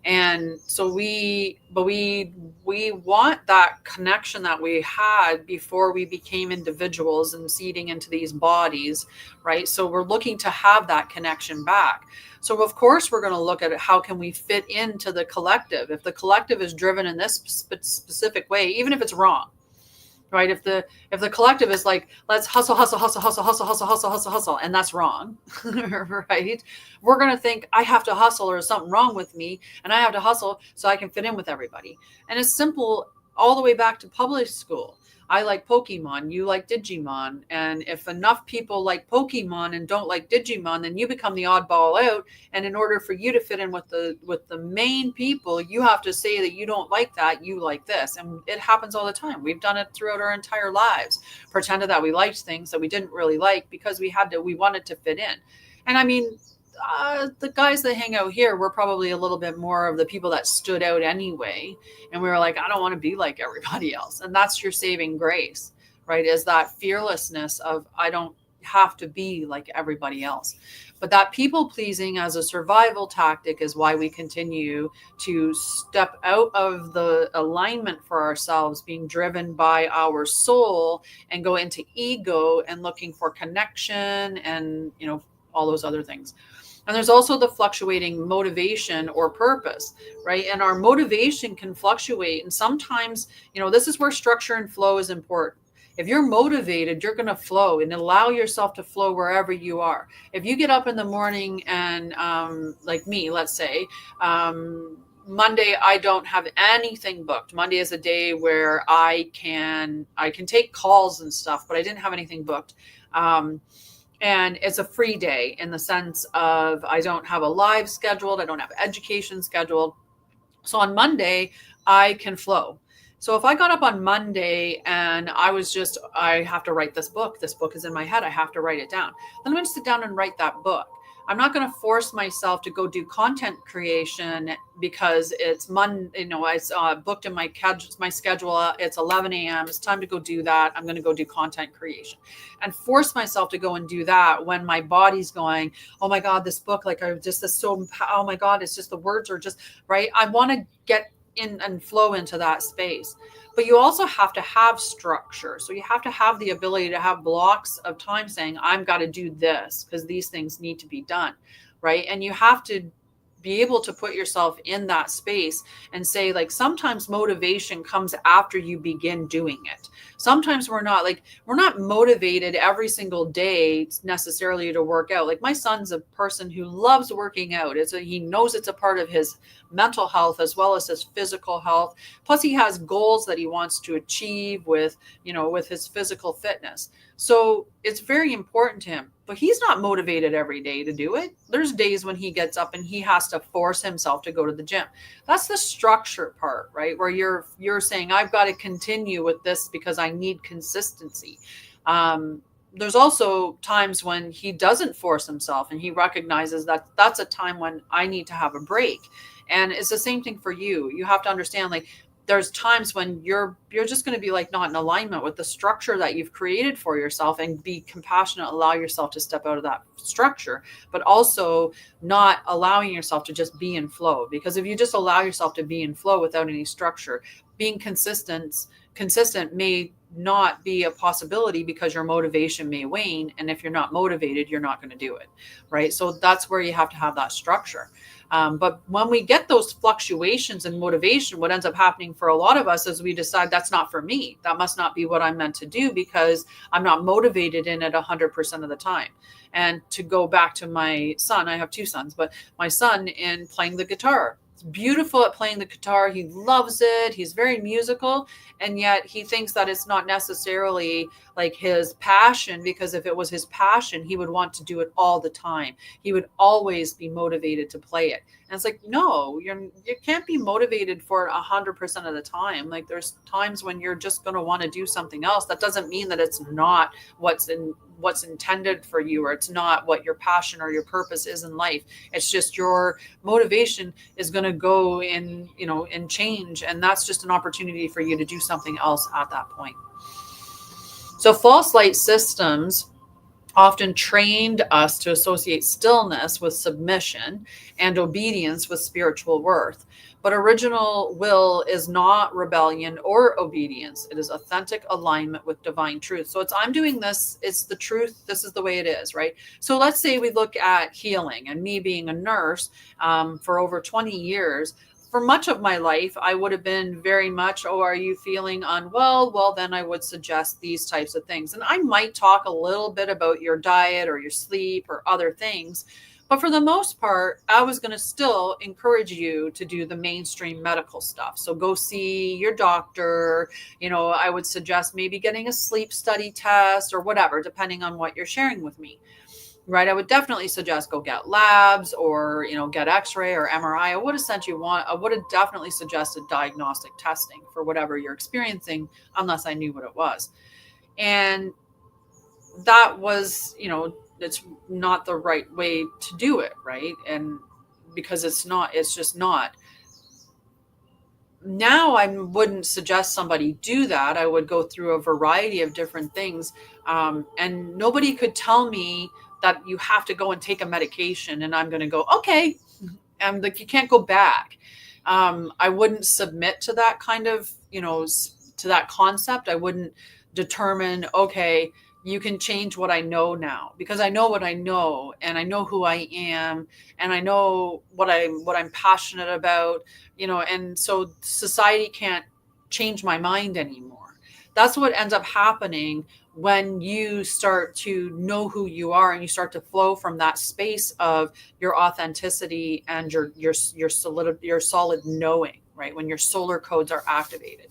And so we want that connection that we had before we became individuals and seeding into these bodies, right? So we're looking to have that connection back. So of course we're going to look at it, how can we fit into the collective? If the collective is driven in this specific way, even if it's wrong, right? If the collective is like, let's hustle, and that's wrong, right? We're going to think I have to hustle or there's something wrong with me and I have to hustle so I can fit in with everybody. And it's simple all the way back to public school. I like Pokemon, you like Digimon. And if enough people like Pokemon and don't like Digimon, then you become the oddball out. And in order for you to fit in with the main people, you have to say that you don't like that, you like this. And it happens all the time. We've done it throughout our entire lives. Pretended that we liked things that we didn't really like because we wanted to fit in. And I mean, the guys that hang out here were probably a little bit more of the people that stood out anyway. And we were like, I don't want to be like everybody else. And that's your saving grace, right? Is that fearlessness of, I don't have to be like everybody else. But that people pleasing as a survival tactic is why we continue to step out of the alignment for ourselves, being driven by our soul, and go into ego and looking for connection and, all those other things. And there's also the fluctuating motivation or purpose, right? And our motivation can fluctuate. And sometimes, this is where structure and flow is important. If you're motivated, you're going to flow and allow yourself to flow wherever you are. If you get up in the morning and like me, let's say, Monday, I don't have anything booked. Monday is a day where I can take calls and stuff, but I didn't have anything booked. And it's a free day in the sense of I don't have a live scheduled. I don't have education scheduled. So on Monday, I can flow. So if I got up on Monday and I have to write this book. This book is in my head. I have to write it down. Then I'm going to sit down and write that book. I'm not going to force myself to go do content creation because it's I booked in my schedule. It's 11 a.m. It's time to go do that. I'm going to go do content creation and force myself to go and do that when my body's going, oh my God, this book, like oh my God, it's just the words are just right. I want to get in and flow into that space. But you also have to have structure. So you have to have the ability to have blocks of time saying, I've got to do this because these things need to be done, right? And you have to be able to put yourself in that space and say, like, sometimes motivation comes after you begin doing it. Sometimes we're not motivated every single day necessarily to work out. Like, my son's a person who loves working out. He knows it's a part of his mental health as well as his physical health. Plus he has goals that he wants to achieve with his physical fitness. So it's very important to him, but he's not motivated every day to do it. There's days when he gets up and he has to force himself to go to the gym. That's the structure part, right? Where you're saying, I've got to continue with this because I need consistency. There's also times when he doesn't force himself and he recognizes that that's a time when I need to have a break. And it's the same thing for you. You have to understand, like, there's times when you're just going to be like not in alignment with the structure that you've created for yourself, and be compassionate, allow yourself to step out of that structure, but also not allowing yourself to just be in flow. Because if you just allow yourself to be in flow without any structure, being consistent may not be a possibility because your motivation may wane. And if you're not motivated, you're not going to do it. Right. So that's where you have to have that structure. But when we get those fluctuations in motivation, what ends up happening for a lot of us is we decide that's not for me. That must not be what I'm meant to do because I'm not motivated in it 100% of the time. And to go back to my son, I have two sons, but my son in playing the guitar. He's beautiful at playing the guitar. He loves it. He's very musical. And yet he thinks that it's not necessarily like his passion, because if it was his passion, he would want to do it all the time. He would always be motivated to play it. And it's like, no, you can't be motivated for it 100% of the time. Like, there's times when you're just going to want to do something else. That doesn't mean that it's not what's intended for you, or it's not what your passion or your purpose is in life. It's just your motivation is going to go in change. And that's just an opportunity for you to do something else at that point. So false light systems often trained us to associate stillness with submission and obedience with spiritual worth. But original will is not rebellion or obedience. It is authentic alignment with divine truth. So I'm doing this. It's the truth. This is the way it is, right? So let's say we look at healing, and me being a nurse for over 20 years. For much of my life, I would have been very much, oh, are you feeling unwell? Well, then I would suggest these types of things. And I might talk a little bit about your diet or your sleep or other things. But for the most part, I was going to still encourage you to do the mainstream medical stuff. So go see your doctor. I would suggest maybe getting a sleep study test or whatever, depending on what you're sharing with me. Right. I would definitely suggest go get labs or, get x-ray or MRI. I would have definitely suggested diagnostic testing for whatever you're experiencing, unless I knew what it was. And that was, it's not the right way to do it. Right. And because it's just not. Now I wouldn't suggest somebody do that. I would go through a variety of different things. And nobody could tell me that you have to go and take a medication and I'm going to go, okay. And like, you can't go back. I wouldn't submit to that kind of, to that concept. I wouldn't determine, okay, you can change what I know now, because I know what I know, and I know who I am, and I know what I'm passionate about, and so society can't change my mind anymore. That's what ends up happening when you start to know who you are and you start to flow from that space of your authenticity and your solid knowing, right? When your solar codes are activated.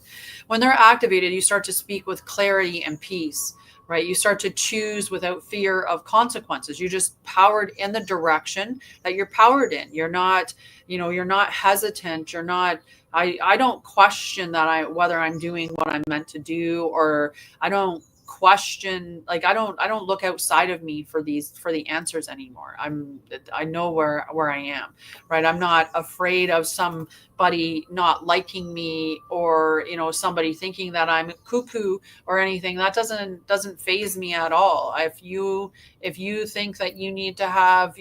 When they're activated, you start to speak with clarity and peace, right? You start to choose without fear of consequences. You're just powered in the direction that you're powered in. You're not, you're not hesitant. You're not, I don't question that whether I'm doing what I'm meant to do, or I don't question, like I don't look outside of me for the answers anymore. I know where I am, right? I'm not afraid of somebody not liking me, or somebody thinking that I'm cuckoo or anything. That doesn't faze me at all. If you think that you need to have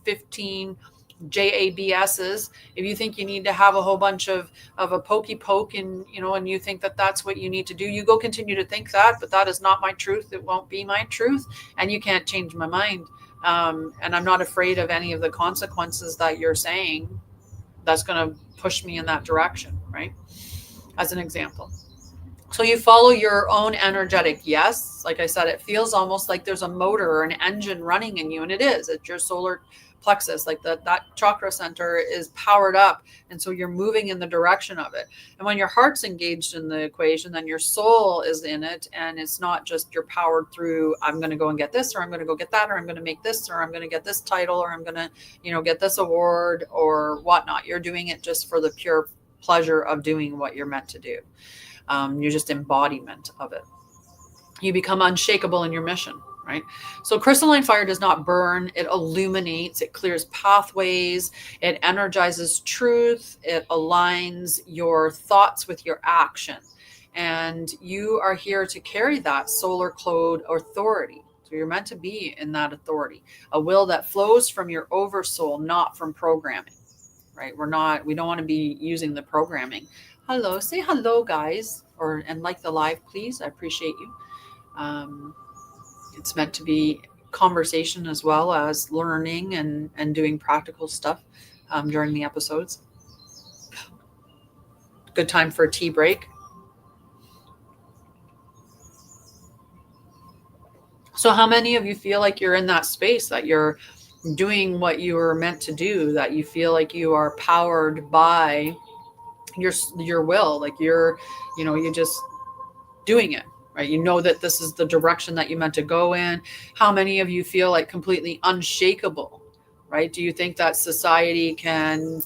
15 JABSs, if you think you need to have a whole bunch of a pokey poke, and and you think that that's what you need to do, you go continue to think that, but that is not my truth. It won't be my truth, and you can't change my mind. And I'm not afraid of any of the consequences that you're saying that's going to push me in that direction, right? As an example. So you follow your own energetic yes. Like I said, it feels almost like there's a motor or an engine running in you, and it is. It's your solar plexus, like that chakra center is powered up, and so you're moving in the direction of it. And when your heart's engaged in the equation, then your soul is in it, and it's not just you're powered through, I'm going to go and get this, or I'm going to go get that, or I'm going to make this, or I'm going to get this title, or I'm going to get this award or whatnot. You're doing it just for the pure pleasure of doing what you're meant to do. You're just embodiment of it. You become unshakable in your mission, right? So crystalline fire does not burn. It illuminates, it clears pathways, it energizes truth, it aligns your thoughts with your action. And you are here to carry that solar code authority. So you're meant to be in that authority, a will that flows from your oversoul, not from programming, right? We don't want to be using the programming. Hello, say hello, guys, and like the live, please. I appreciate you. It's meant to be conversation as well as learning and doing practical stuff during the episodes. Good time for a tea break. So how many of you feel like you're in that space, that you're doing what you were meant to do, that you feel like you are powered by your will, like you're just doing it, right? You know that this is the direction that you meant to go in. How many of you feel like completely unshakable, right? Do you think that society can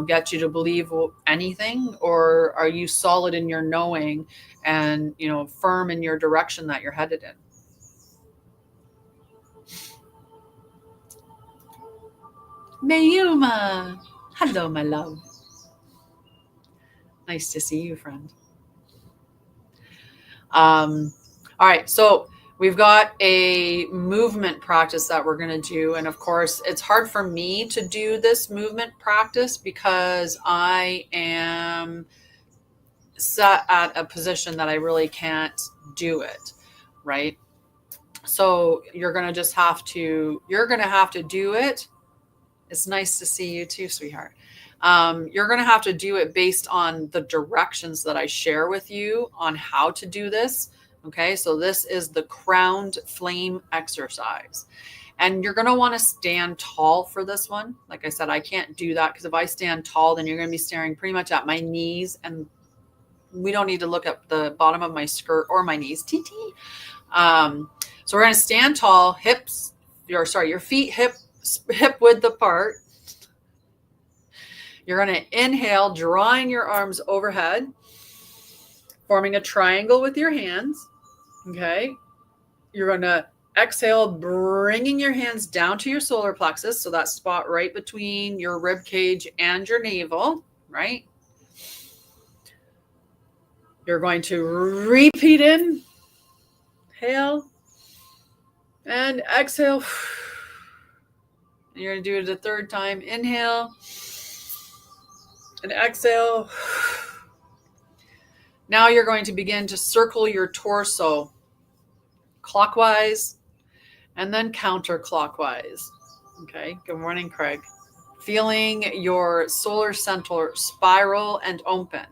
get you to believe anything, or are you solid in your knowing and firm in your direction that you're headed in? Mayuma, hello, my love. Nice to see you, friend. All right, so we've got a movement practice that we're going to do. And of course, it's hard for me to do this movement practice because I am set at a position that I really can't do it, right? So you're going to have to do it. It's nice to see you too, sweetheart. You're going to have to do it based on the directions that I share with you on how to do this. Okay, so this is the crowned flame exercise. And you're going to want to stand tall for this one. Like I said, I can't do that because if I stand tall, then you're going to be staring pretty much at my knees. And we don't need to look at the bottom of my skirt or my knees. TT. So we're going to stand tall, your feet hip width apart. You're going to inhale, drawing your arms overhead, forming a triangle with your hands. Okay. You're going to exhale, bringing your hands down to your solar plexus. So that spot right between your rib cage and your navel, right? You're going to repeat in, inhale, and exhale. And you're going to do it a third time. Inhale and exhale. Now you're going to begin to circle your torso clockwise and then counterclockwise. Okay. Good morning, Craig. Feeling your solar center spiral and open.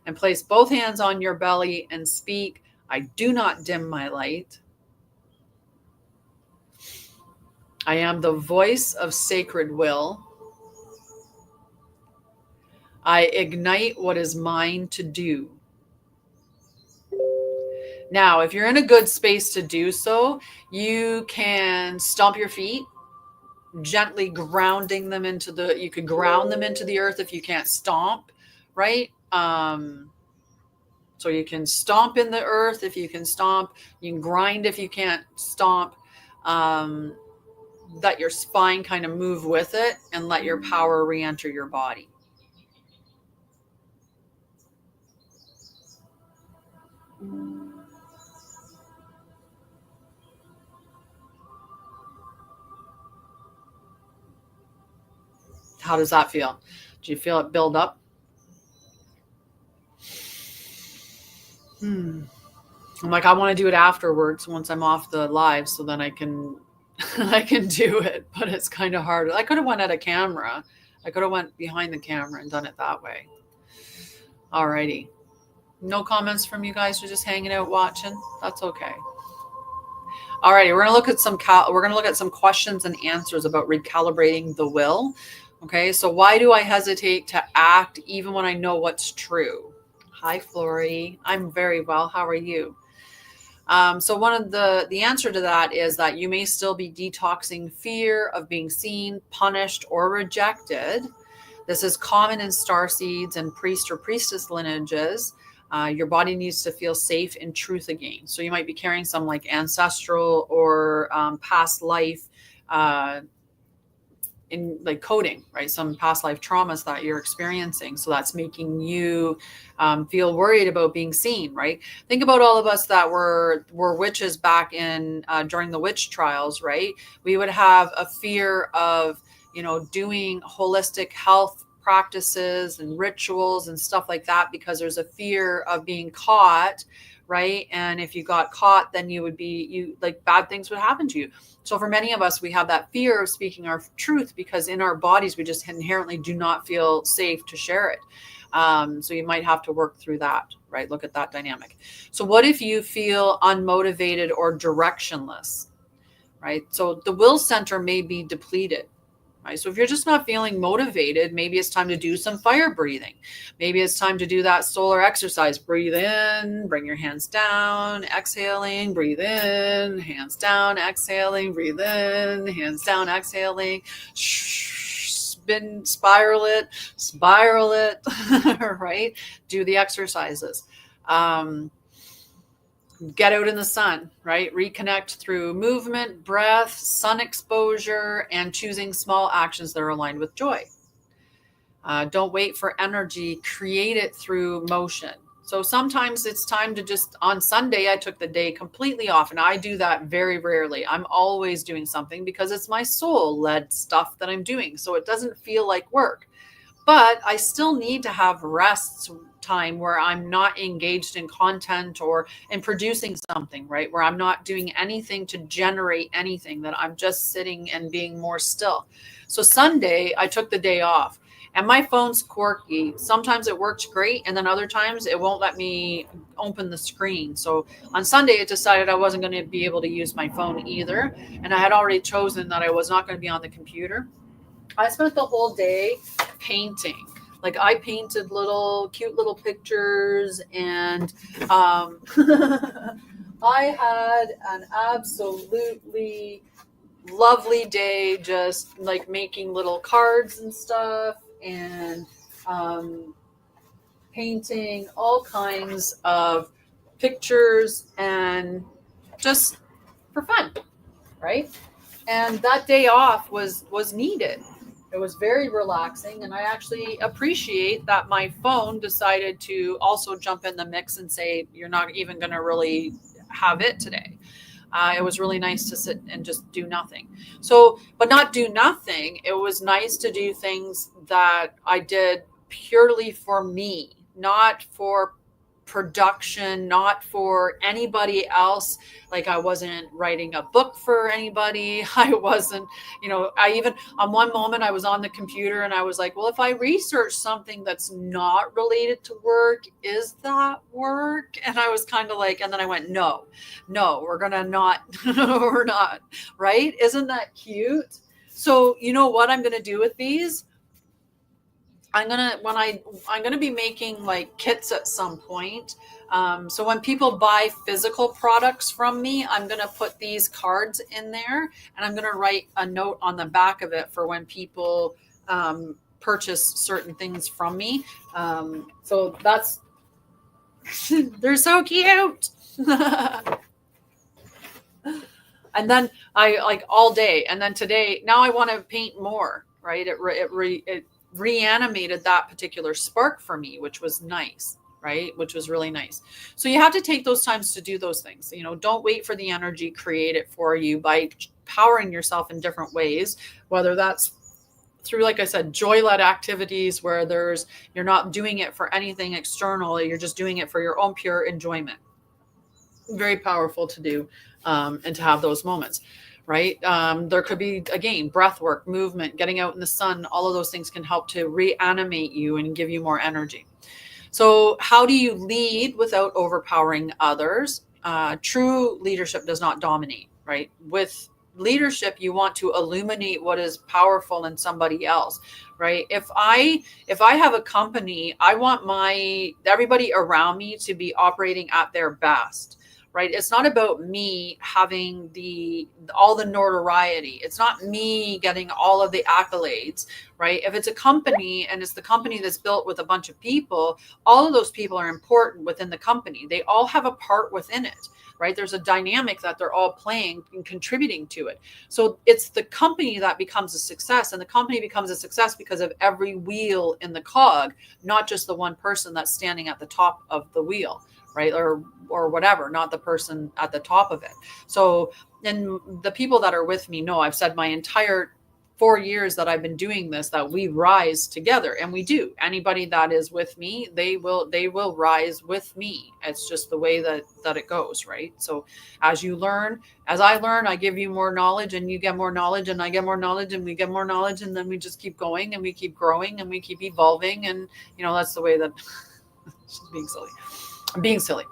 And place both hands on your belly and speak, I do not dim my light. I am the voice of sacred will. I ignite what is mine to do. Now, if you're in a good space to do so, you can stomp your feet, gently grounding them you could ground them into the earth if you can't stomp, right? So you can stomp in the earth if you can stomp, you can grind if you can't stomp, let your spine kind of move with it and let your power re-enter your body. How does that feel? Do you feel it build up? I'm like, I want to do it afterwards once I'm off the live so then I can I can do it, but it's kind of hard. I could have went at a camera. I could have went behind the camera and done it that way. Alrighty. No comments from you guys. You're just hanging out watching. That's okay. Alrighty, we're gonna look at some questions and answers about recalibrating the will. Okay, so why do I hesitate to act even when I know what's true? Hi, Flory. I'm very well. How are you? So one of the answer to that is that you may still be detoxing fear of being seen, punished, or rejected. This is common in star seeds and priest or priestess lineages. Your body needs to feel safe in truth again. So you might be carrying some like ancestral or past life in like coding, right? Some past life traumas that you're experiencing. So that's making you feel worried about being seen, right? Think about all of us that were witches back in during the witch trials, right? We would have a fear of, doing holistic health practices and rituals and stuff like that because there's a fear of being caught, right? And if you got caught, then bad things would happen to you. So for many of us, we have that fear of speaking our truth because in our bodies, we just inherently do not feel safe to share it. So you might have to work through that, right? Look at that dynamic. So what if you feel unmotivated or directionless, right? So the will center may be depleted. Right? So if you're just not feeling motivated, maybe it's time to do some fire breathing. Maybe it's time to do that solar exercise. Breathe in, bring your hands down, exhaling, breathe in, hands down, exhaling, breathe in, hands down, exhaling. Spin, spiral it, right? Do the exercises. Get out in the sun, right? Reconnect through movement, breath, sun exposure, and choosing small actions that are aligned with joy. Don't wait for energy. Create it through motion. So sometimes it's time to just, on Sunday, I took the day completely off, and I do that very rarely. I'm always doing something because it's my soul-led stuff that I'm doing. So it doesn't feel like work. But I still need to have rest time where I'm not engaged in content or in producing something, right? Where I'm not doing anything to generate anything, that I'm just sitting and being more still. So Sunday, I took the day off. And my phone's quirky. Sometimes it works great, and then other times it won't let me open the screen. So on Sunday, it decided I wasn't going to be able to use my phone either. And I had already chosen that I was not going to be on the computer. I spent the whole day painting. Like I painted cute little pictures, and I had an absolutely lovely day, just like making little cards and stuff, and painting all kinds of pictures, and just for fun, right? And that day off was needed. It was very relaxing, and I actually appreciate that my phone decided to also jump in the mix and say, you're not even going to really have it today. It was really nice to sit and just do nothing. So, but not do nothing. It was nice to do things that I did purely for me, not for production, not for anybody else. Like I wasn't writing a book for anybody. I wasn't, I even on one moment I was on the computer and I was like, well, if I research something that's not related to work, is that work? And I was kind of like, and then I went, no, we're going to not, we're not, right? Isn't that cute? So you know what I'm going to do with these? I'm gonna be making like kits at some point. So when people buy physical products from me, I'm gonna put these cards in there, and I'm gonna write a note on the back of it for when people purchase certain things from me. So that's They're so cute. And then I like all day. And then today, now I want to paint more, right? It reanimated that particular spark for me, which was nice, right? Which was really nice. So you have to take those times to do those things. You know, don't wait for the energy, create it for you by powering yourself in different ways, whether that's through, like I said, joy-led activities where you're not doing it for anything external. You're just doing it for your own pure enjoyment. Very powerful to do, and to have those moments, right? There could be, again, breath work, movement, getting out in the sun. All of those things can help to reanimate you and give you more energy. So how do you lead without overpowering others? True leadership does not dominate, right? With leadership, you want to illuminate what is powerful in somebody else, right? If I have a company, I want everybody around me to be operating at their best, right? It's not about me having all the notoriety. It's not me getting all of the accolades, right? If it's a company and it's the company that's built with a bunch of people, all of those people are important within the company. They all have a part within it, right? There's a dynamic that they're all playing and contributing to it. So it's the company that becomes a success, and the company becomes a success because of every wheel in the cog, not just the one person that's standing at the top of the wheel, right? Or whatever, not the person at the top of it. So, and the people that are with me know, I've said my entire 4 years that I've been doing this, that we rise together, and we do. Anybody that is with me, they will rise with me. It's just the way that it goes, right? So as I learn, I give you more knowledge, and you get more knowledge, and I get more knowledge, and we get more knowledge, and then we just keep going, and we keep growing, and we keep evolving. And that's the way that being silly.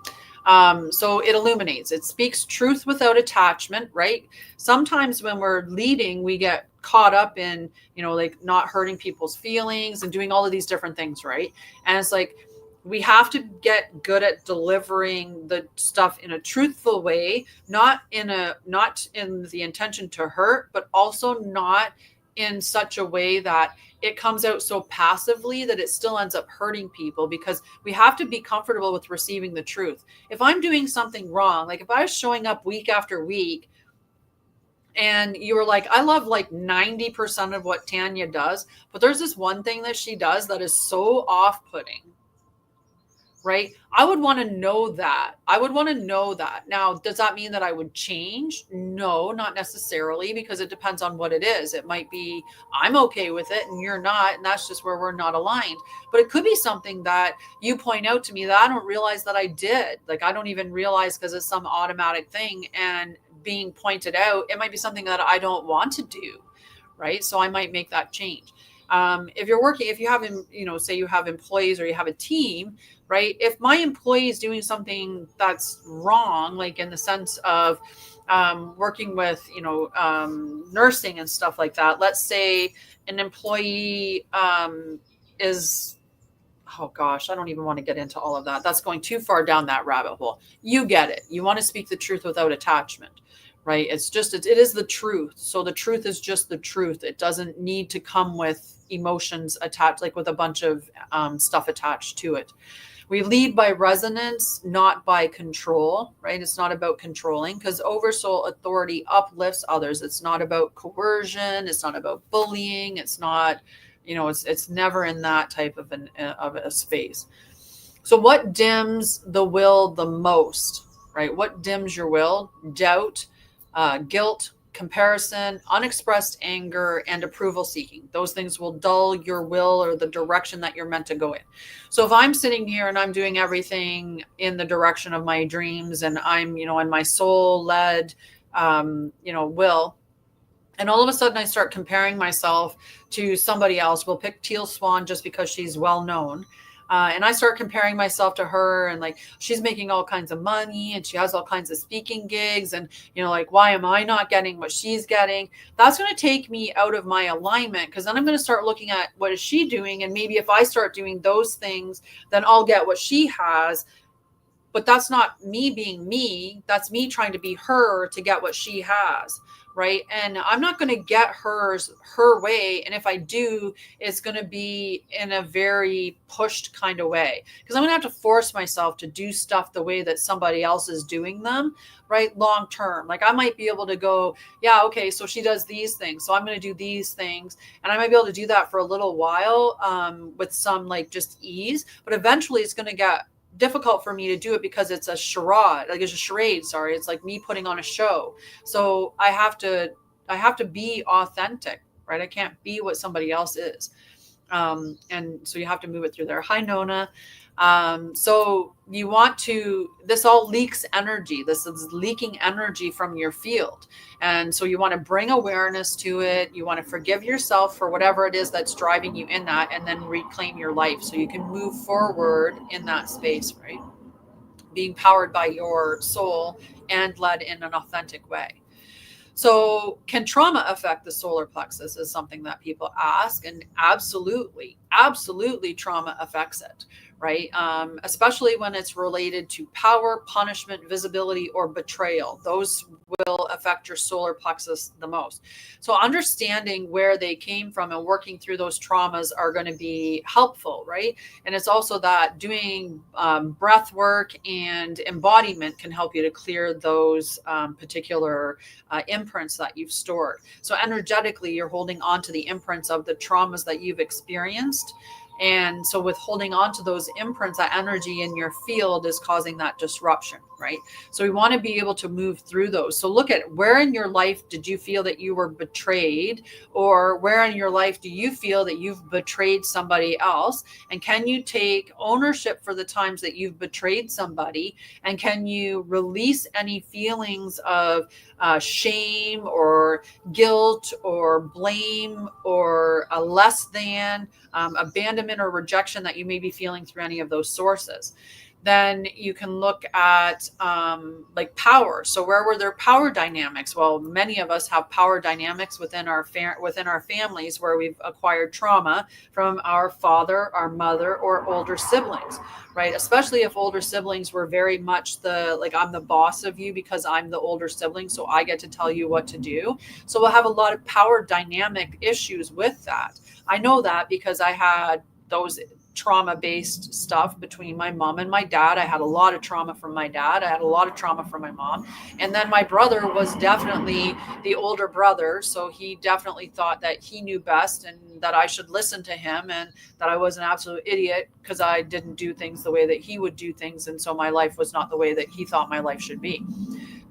So it illuminates, it speaks truth without attachment, right? Sometimes when we're leading, we get caught up in, like not hurting people's feelings and doing all of these different things, right? And it's like, we have to get good at delivering the stuff in a truthful way, not in the intention to hurt, but also not in such a way that it comes out so passively that it still ends up hurting people, because we have to be comfortable with receiving the truth. If I'm doing something wrong, like if I was showing up week after week and you were like, I love like 90% of what Tanya does, but there's this one thing that she does that is so off-putting, right? I would want to know that. Now, does that mean that I would change? No, not necessarily, because it depends on what it is. It might be I'm okay with it and you're not, and that's just where we're not aligned. But it could be something that you point out to me that I don't realize that I did. Like, I don't even realize because it's some automatic thing, and being pointed out, it might be something that I don't want to do, right? So I might make that change. If you have, say you have employees or you have a team, right? If my employee is doing something that's wrong, like in the sense of working with, nursing and stuff like that. Let's say an employee is, oh gosh, I don't even want to get into all of that. That's going too far down that rabbit hole. You get it. You want to speak the truth without attachment, right? It is the truth. So the truth is just the truth. It doesn't need to come with emotions attached, like with a bunch of stuff attached to it. We lead by resonance, not by control, right? It's not about controlling, because Oversoul authority uplifts others. It's not about coercion. It's not about bullying. It's not, it's never in that type of a space. So what dims the will the most, right? What dims your will? Doubt, guilt, comparison, unexpressed anger, and approval seeking. Those things will dull your will or the direction that you're meant to go in. So if I'm sitting here and I'm doing everything in the direction of my dreams, and I'm, in my soul led, will, and all of a sudden I start comparing myself to somebody else. We'll pick Teal Swan just because she's well known. And I start comparing myself to her, and like, she's making all kinds of money and she has all kinds of speaking gigs, and, like, why am I not getting what she's getting? That's going to take me out of my alignment, because then I'm going to start looking at what is she doing. And maybe if I start doing those things, then I'll get what she has. But that's not me being me. That's me trying to be her to get what she has. right? And I'm not going to get her way. And if I do, it's going to be in a very pushed kind of way, because I'm going to have to force myself to do stuff the way that somebody else is doing them, right? Long term. Like I might be able to go, yeah, okay, so she does these things, so I'm going to do these things. And I might be able to do that for a little while with some like just ease, but eventually it's going to get difficult for me to do it because it's a charade, like it's a charade, sorry. It's like me putting on a show. So I have to be authentic, right? I can't be what somebody else is. And so you have to move it through there. Hi, Nona. So you want to, this all leaks energy. This is leaking energy from your field. And so you want to bring awareness to it. You want to forgive yourself for whatever it is that's driving you in that, and then reclaim your life so you can move forward in that space, right? Being powered by your soul and led in an authentic way. So can trauma affect the solar plexus is something that people ask, and absolutely trauma affects it, right? Especially when it's related to power, punishment, visibility, or betrayal. Those will affect your solar plexus the most. So understanding where they came from and working through those traumas are going to be helpful, right? And it's also that doing breath work and embodiment can help you to clear those particular imprints that you've stored. So energetically, you're holding on to the imprints of the traumas that you've experienced. And so with holding on to those imprints, that energy in your field is causing that disruption, right? So we want to be able to move through those. So look at where in your life did you feel that you were betrayed, or where in your life do you feel that you've betrayed somebody else? And can you take ownership for the times that you've betrayed somebody? And can you release any feelings of shame or guilt or blame or a less than, abandonment or rejection that you may be feeling through any of those sources? Then you can look at like power. So where were there power dynamics? Well, many of us have power dynamics within our families where we've acquired trauma from our father, our mother, or older siblings, right? Especially if older siblings were very much like, I'm the boss of you because I'm the older sibling, so I get to tell you what to do. So we'll have a lot of power dynamic issues with that. I know that because I had those trauma-based stuff between my mom and my dad. I had a lot of trauma from my dad. I had a lot of trauma from my mom. And then my brother was definitely the older brother. So he definitely thought that he knew best and that I should listen to him, and that I was an absolute idiot because I didn't do things the way that he would do things. And so my life was not the way that he thought my life should be.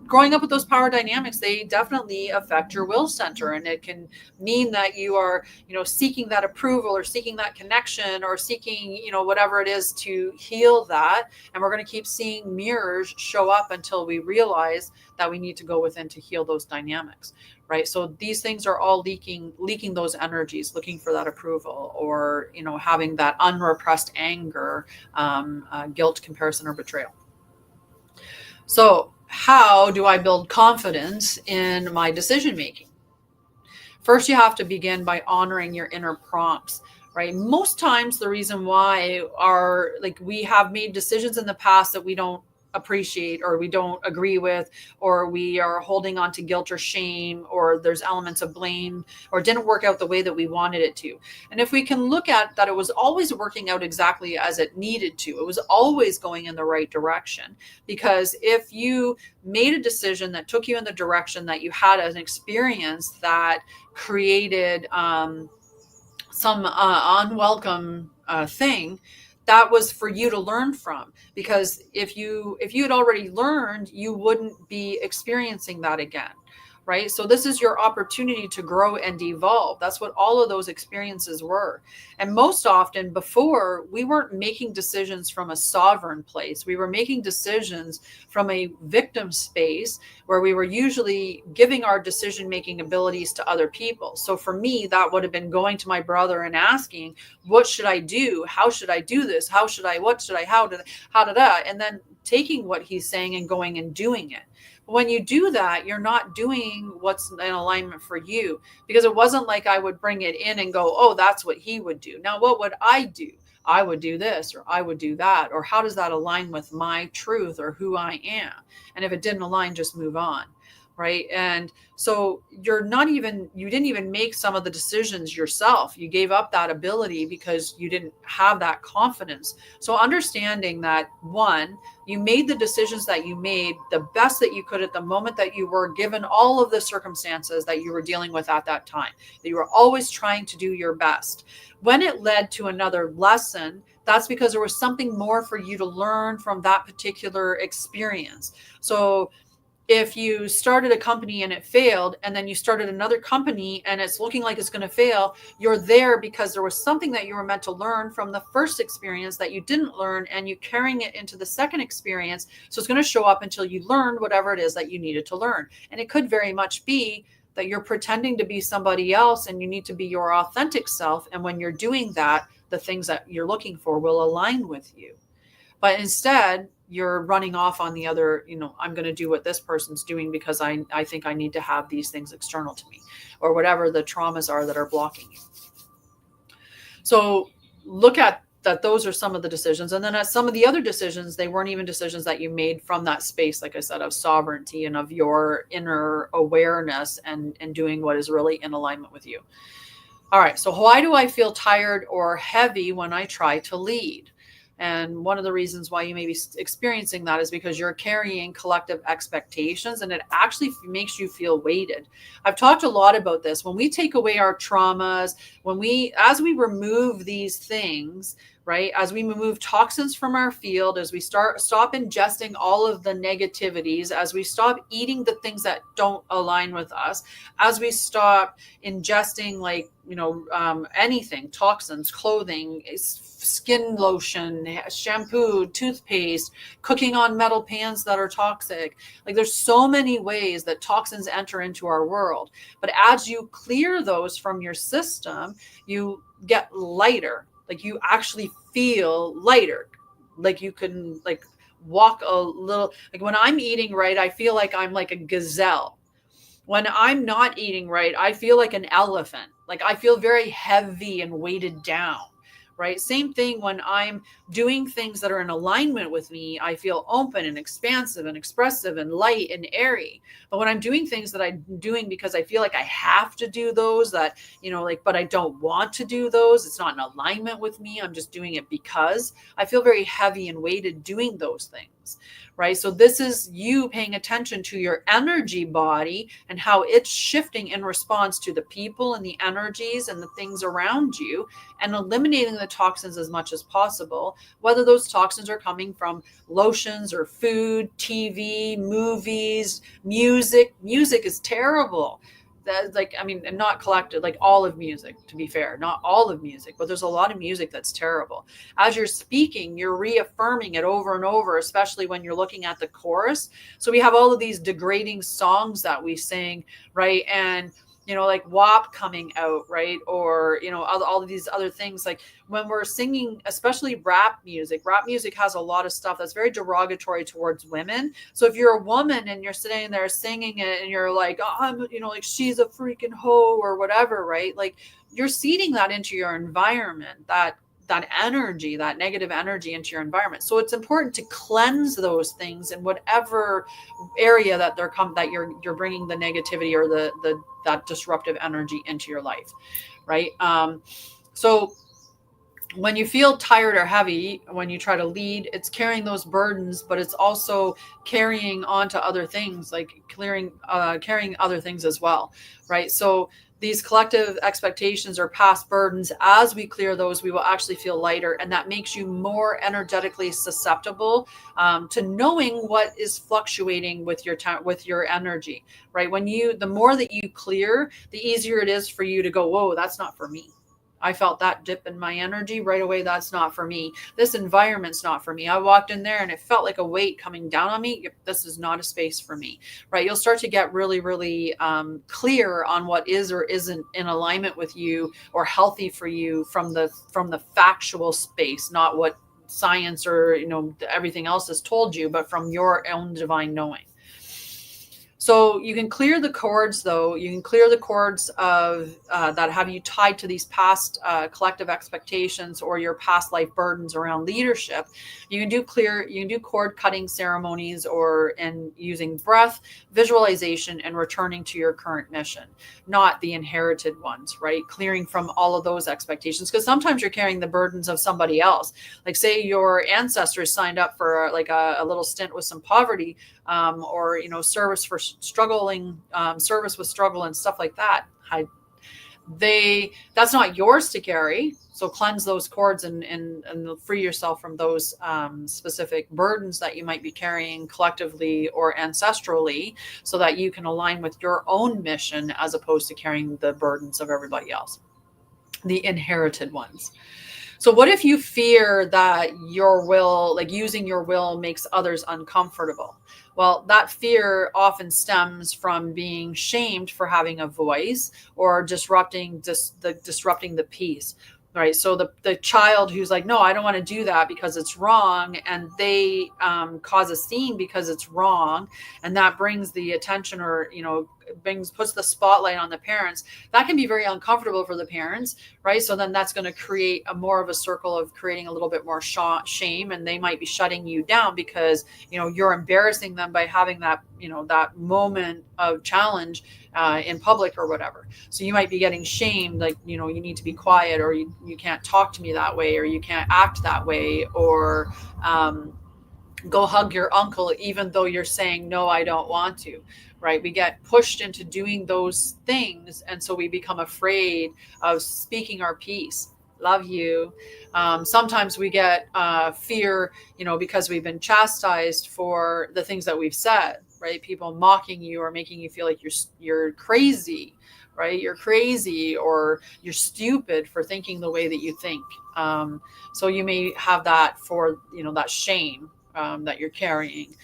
Growing up with those power dynamics, they definitely affect your will center. And it can mean that you are, seeking that approval or seeking that connection or seeking, whatever it is to heal that. And we're going to keep seeing mirrors show up until we realize that we need to go within to heal those dynamics, right? So these things are all leaking those energies, looking for that approval, or, having that unrepressed anger, guilt, comparison, or betrayal. So how do I build confidence in my decision making? First, you have to begin by honoring your inner prompts, right? Most times the reason why we have made decisions in the past that we don't appreciate or we don't agree with, or we are holding on to guilt or shame, or there's elements of blame, or didn't work out the way that we wanted it to. And if we can look at that, it was always working out exactly as it needed to. It was always going in the right direction. Because if you made a decision that took you in the direction that you had an experience that created some unwelcome thing, that was for you to learn from. Because if you had already learned, you wouldn't be experiencing that again, right? So this is your opportunity to grow and evolve. That's what all of those experiences were. And most often before, we weren't making decisions from a sovereign place. We were making decisions from a victim space where we were usually giving our decision-making abilities to other people. So for me, that would have been going to my brother and asking, what should I do? How should I do this? How should I, what should I, how did I, and then taking what he's saying and going and doing it. When you do that, you're not doing what's in alignment for you, because it wasn't like I would bring it in and go, oh, that's what he would do. Now, what would I do? I would do this, or I would do that, or how does that align with my truth or who I am? And if it didn't align, just move on, right? And so you didn't even make some of the decisions yourself. You gave up that ability because you didn't have that confidence. So understanding that, one, you made the decisions that you made the best that you could at the moment that you were, given all of the circumstances that you were dealing with at that time, that you were always trying to do your best. When it led to another lesson, that's because there was something more for you to learn from that particular experience. So if you started a company and it failed, and then you started another company and it's looking like it's going to fail, you're there because there was something that you were meant to learn from the first experience that you didn't learn, and you carrying it into the second experience. So it's going to show up until you learned whatever it is that you needed to learn. And it could very much be that you're pretending to be somebody else and you need to be your authentic self. And when you're doing that, the things that you're looking for will align with you. But instead, you're running off on the other, I'm going to do what this person's doing because I think I need to have these things external to me, or whatever the traumas are that are blocking you. So look at that. Those are some of the decisions. And then at some of the other decisions, they weren't even decisions that you made from that space, like I said, of sovereignty and of your inner awareness and doing what is really in alignment with you. All right. So why do I feel tired or heavy when I try to lead? And one of the reasons why you may be experiencing that is because you're carrying collective expectations, and it actually makes you feel weighted. I've talked a lot about this. When we take away our traumas, as we remove these things, right? As we remove toxins from our field, as we stop ingesting all of the negativities, as we stop eating the things that don't align with us, as we stop ingesting anything, toxins, clothing, skin lotion, shampoo, toothpaste, cooking on metal pans that are toxic. Like, there's so many ways that toxins enter into our world. But as you clear those from your system, you get lighter. Like, you actually feel lighter. Like, you can walk a little. Like, when I'm eating right, I feel like I'm like a gazelle. When I'm not eating right, I feel like an elephant. Like, I feel very heavy and weighted down, right? Same thing when I'm doing things that are in alignment with me, I feel open and expansive and expressive and light and airy. But when I'm doing things that I'm doing because I feel like I have to do those, but I don't want to do those, it's not in alignment with me, I'm just doing it because, I feel very heavy and weighted doing those things. Right? So this is you paying attention to your energy body and how it's shifting in response to the people and the energies and the things around you, and eliminating the toxins as much as possible, whether those toxins are coming from lotions or food, TV, movies, music. Music is terrible. And not collected, like all of music, to be fair, not all of music, but there's a lot of music that's terrible. As you're speaking, you're reaffirming it over and over, especially when you're looking at the chorus. So we have all of these degrading songs that we sing, right? And like WAP coming out, right? Or, all of these other things. Like, when we're singing, especially rap music has a lot of stuff that's very derogatory towards women. So if you're a woman and you're sitting there singing it and you're like, oh, I'm, she's a freaking hoe or whatever, right? Like, you're seeding that into your environment, that energy, that negative energy into your environment. So it's important to cleanse those things in whatever area that you're bringing the negativity or that disruptive energy into your life, right? So when you feel tired or heavy, when you try to lead, it's carrying those burdens, but it's also carrying on to other things, like carrying other things as well, right? So these collective expectations or past burdens, as we clear those, we will actually feel lighter. And that makes you more energetically susceptible to knowing what is fluctuating with your energy, right? The more that you clear, the easier it is for you to go, whoa, that's not for me. I felt that dip in my energy right away. That's not for me. This environment's not for me. I walked in there and it felt like a weight coming down on me. This is not a space for me, right? You'll start to get really, really clear on what is or isn't in alignment with you or healthy for you from the factual space, not what science or everything else has told you, but from your own divine knowing. So you can clear the cords, though. You can clear the cords of that have you tied to these past collective expectations or your past life burdens around leadership. You can do cord cutting ceremonies and using breath, visualization, and returning to your current mission, not the inherited ones, right? Clearing from all of those expectations, because sometimes you're carrying the burdens of somebody else. Like say your ancestors signed up for like a little stint with some poverty, or service for struggling, service with struggle and stuff like that. That's not yours to carry. So cleanse those cords and free yourself from those specific burdens that you might be carrying collectively or ancestrally, so that you can align with your own mission as opposed to carrying the burdens of everybody else, the inherited ones. So what if you fear that your will, like using your will, makes others uncomfortable? Well, that fear often stems from being shamed for having a voice or disrupting the peace. Right. So the child who's like, no, I don't want to do that because it's wrong. And they cause a scene because it's wrong. And that brings the attention, or, puts the spotlight on the parents. That can be very uncomfortable for the parents. Right. So then that's going to create more of a circle of creating a little bit more shame. And they might be shutting you down because, you're embarrassing them by having that, that moment of challenge in public or whatever. So you might be getting shamed, like, you need to be quiet, or you can't talk to me that way, or you can't act that way, or go hug your uncle, even though you're saying, no, I don't want to, right? We get pushed into doing those things. And so we become afraid of speaking our piece. Love you. Sometimes we get fear, because we've been chastised for the things that we've said, right? People mocking you or making you feel like you're crazy, right? You're crazy, or you're stupid for thinking the way that you think. So you may have that for, that shame that you're carrying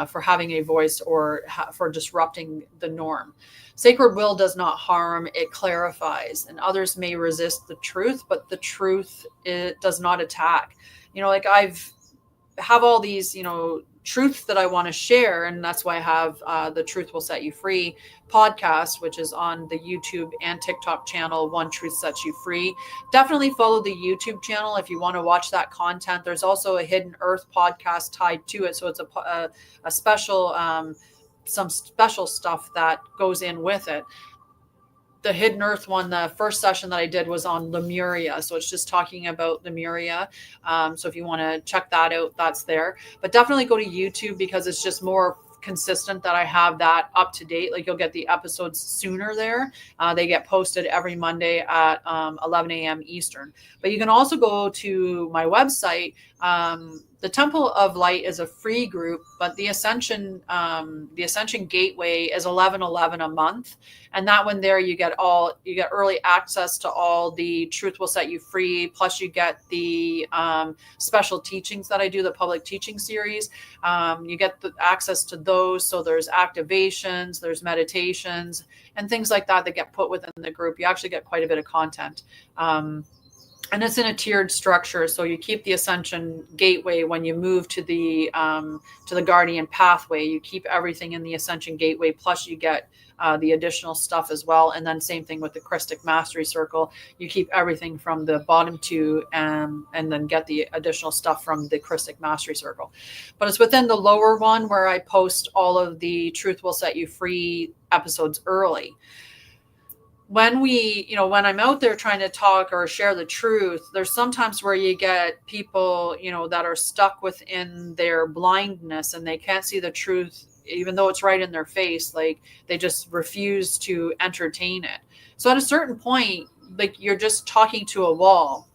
for having a voice, or for disrupting the norm. Sacred will does not harm, it clarifies. And others may resist the truth, but the truth, it does not attack. Like have all these, truths that I want to share. And that's why I have the Truth Will Set You Free podcast, which is on the YouTube and TikTok channel, One Truth Sets You Free. Definitely follow the YouTube channel if you want to watch that content. There's also a Hidden Earth podcast tied to it. So it's a special, some special stuff that goes in with it. The Hidden Earth one, the first session that I did was on Lemuria. So it's just talking about Lemuria. So if you want to check that out, that's there. But definitely go to YouTube, because it's just more consistent that I have that up to date. Like you'll get the episodes sooner there. They get posted every Monday at 11 a.m. Eastern. But you can also go to my website. The Temple of Light is a free group, but the Ascension Gateway is $11.11 a month, and that one there you get early access to all the Truth Will Set You Free. Plus you get the special teachings that I do, the public teaching series. You get the access to those. So there's activations, there's meditations, and things like that get put within the group. You actually get quite a bit of content. And it's in a tiered structure. So you keep the Ascension Gateway. When you move to the Guardian Pathway, you keep everything in the Ascension Gateway. Plus you get the additional stuff as well. And then same thing with the Christic Mastery Circle. You keep everything from the bottom two, and then get the additional stuff from the Christic Mastery Circle. But it's within the lower one where I post all of the Truth Will Set You Free episodes early. When I'm out there trying to talk or share the truth, there's sometimes where you get people, that are stuck within their blindness and they can't see the truth, even though it's right in their face. Like they just refuse to entertain it. So at a certain point, like you're just talking to a wall.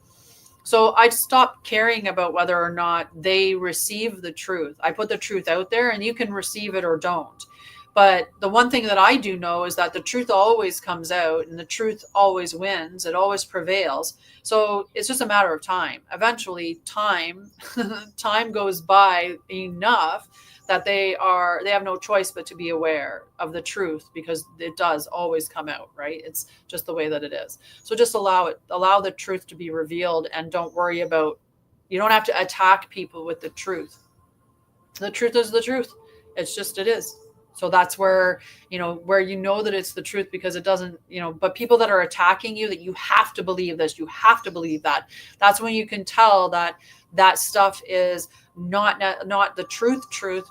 So I stopped caring about whether or not they receive the truth. I put the truth out there, and you can receive it or don't. But the one thing that I do know is that the truth always comes out, and the truth always wins. It always prevails. So it's just a matter of time. Eventually, time goes by enough that they have no choice but to be aware of the truth, because it does always come out, right? It's just the way that it is. So just allow the truth to be revealed, and don't worry about, you don't have to attack people with the truth. The truth is the truth. It is. So that's where, where that it's the truth, because it doesn't, but people that are attacking you, that you have to believe this, you have to believe that, that's when you can tell that stuff is not the truth,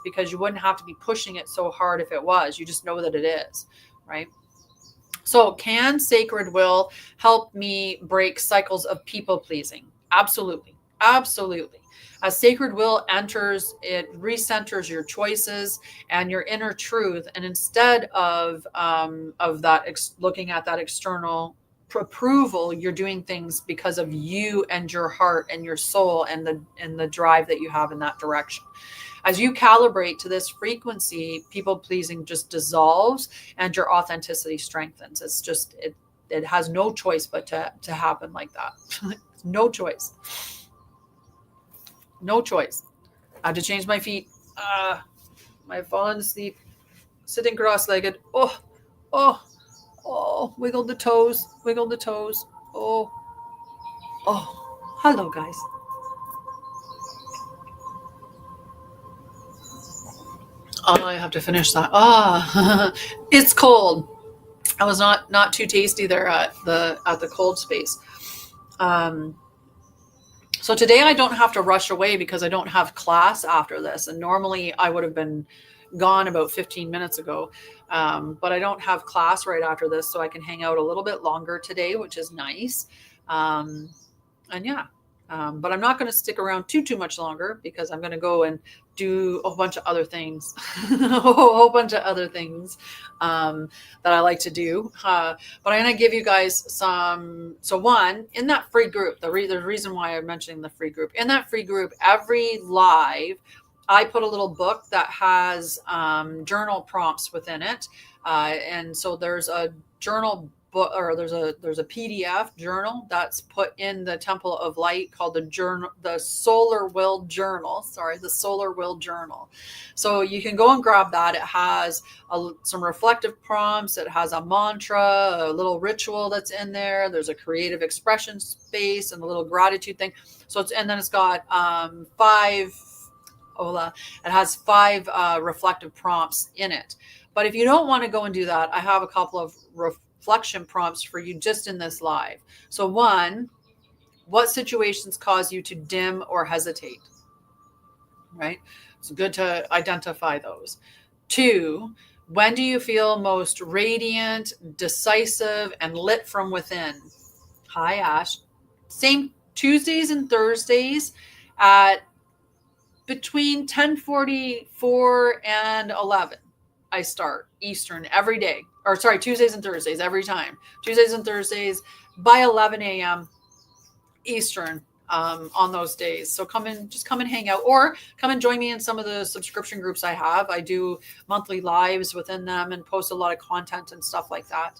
because you wouldn't have to be pushing it so hard if it was. You just know that it is, right? So can sacred will help me break cycles of people pleasing? Absolutely. Absolutely. As sacred will enters, it recenters your choices and your inner truth. And instead of that, looking at that external approval, you're doing things because of you and your heart and your soul and the drive that you have in that direction. As you calibrate to this frequency, people pleasing just dissolves and your authenticity strengthens. It's just, it has no choice but to happen like that. No choice. No choice. I had to change my feet. I've fallen asleep, sitting cross-legged. Oh, wiggle the toes. Oh, hello, guys. Oh, I have to finish that. It's cold. I was not too tasty there at the cold space. So today I don't have to rush away because I don't have class after this. And normally I would have been gone about 15 minutes ago. But I don't have class right after this, so I can hang out a little bit longer today, which is nice. And yeah. But I'm not going to stick around too much longer, because I'm going to go and do a bunch of other things, a whole bunch of other things that I like to do. But I'm going to give you guys some. So one, in that free group, the reason why I'm mentioning the free group, in that free group, every live, I put a little book that has journal prompts within it. And so there's a journal book, or there's a PDF journal that's put in the Temple of Light called the Solar Will Journal. The Solar Will Journal. So you can go and grab that. It has some reflective prompts. It has a mantra, a little ritual that's in there. There's a creative expression space and a little gratitude thing. So and then it's got five reflective prompts in it. But if you don't want to go and do that, I have a couple of reflection prompts for you just in this live. So one, what situations cause you to dim or hesitate? Right? It's good to identify those. Two, when do you feel most radiant, decisive, and lit from within? Hi, Ash. Same Tuesdays and Thursdays at between 10:44 and 11. I start Eastern every day. Or sorry, Tuesdays and Thursdays every time. Tuesdays and Thursdays by 11 a.m. Eastern on those days. So come and hang out, or come and join me in some of the subscription groups I have. I do monthly lives within them and post a lot of content and stuff like that.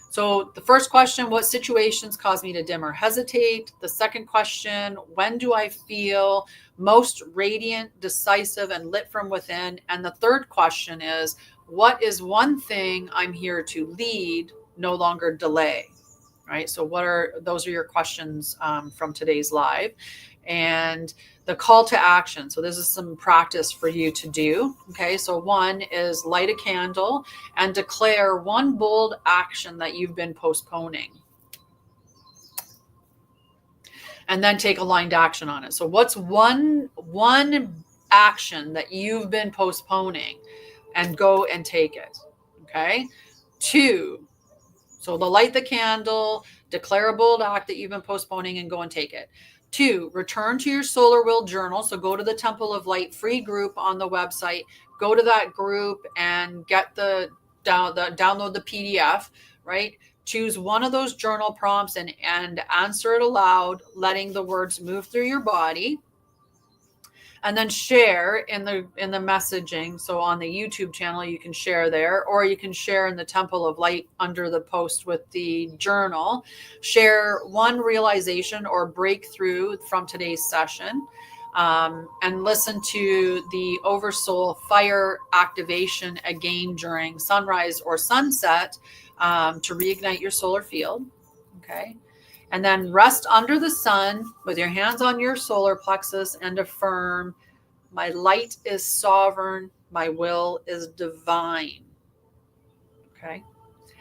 So the first question, what situations cause me to dim or hesitate? The second question, when do I feel most radiant, decisive, and lit from within? And the third question is, what is one thing I'm here to lead, no longer delay? Right? So those are your questions from today's live. And the call to action. So this is some practice for you to do. Okay. So one is light a candle and declare one bold action that you've been postponing. And then take aligned action on it. So what's one action that you've been postponing, and go and take it. Okay. Two, so light the candle, declare a bold act that you've been postponing, and go and take it. Two, return to your Solar Will Journal. So go to the Temple of Light free group on the website. Go to that group and get download the PDF, right? Choose one of those journal prompts and answer it aloud, letting the words move through your body. And then share in the messaging. So on the YouTube channel, you can share there, or you can share in the Temple of Light under the post with the journal. Share one realization or breakthrough from today's session, and listen to the Oversoul fire activation again during sunrise or sunset to reignite your solar field. Okay. And then rest under the sun with your hands on your solar plexus and affirm, my light is sovereign, My will is divine. Okay.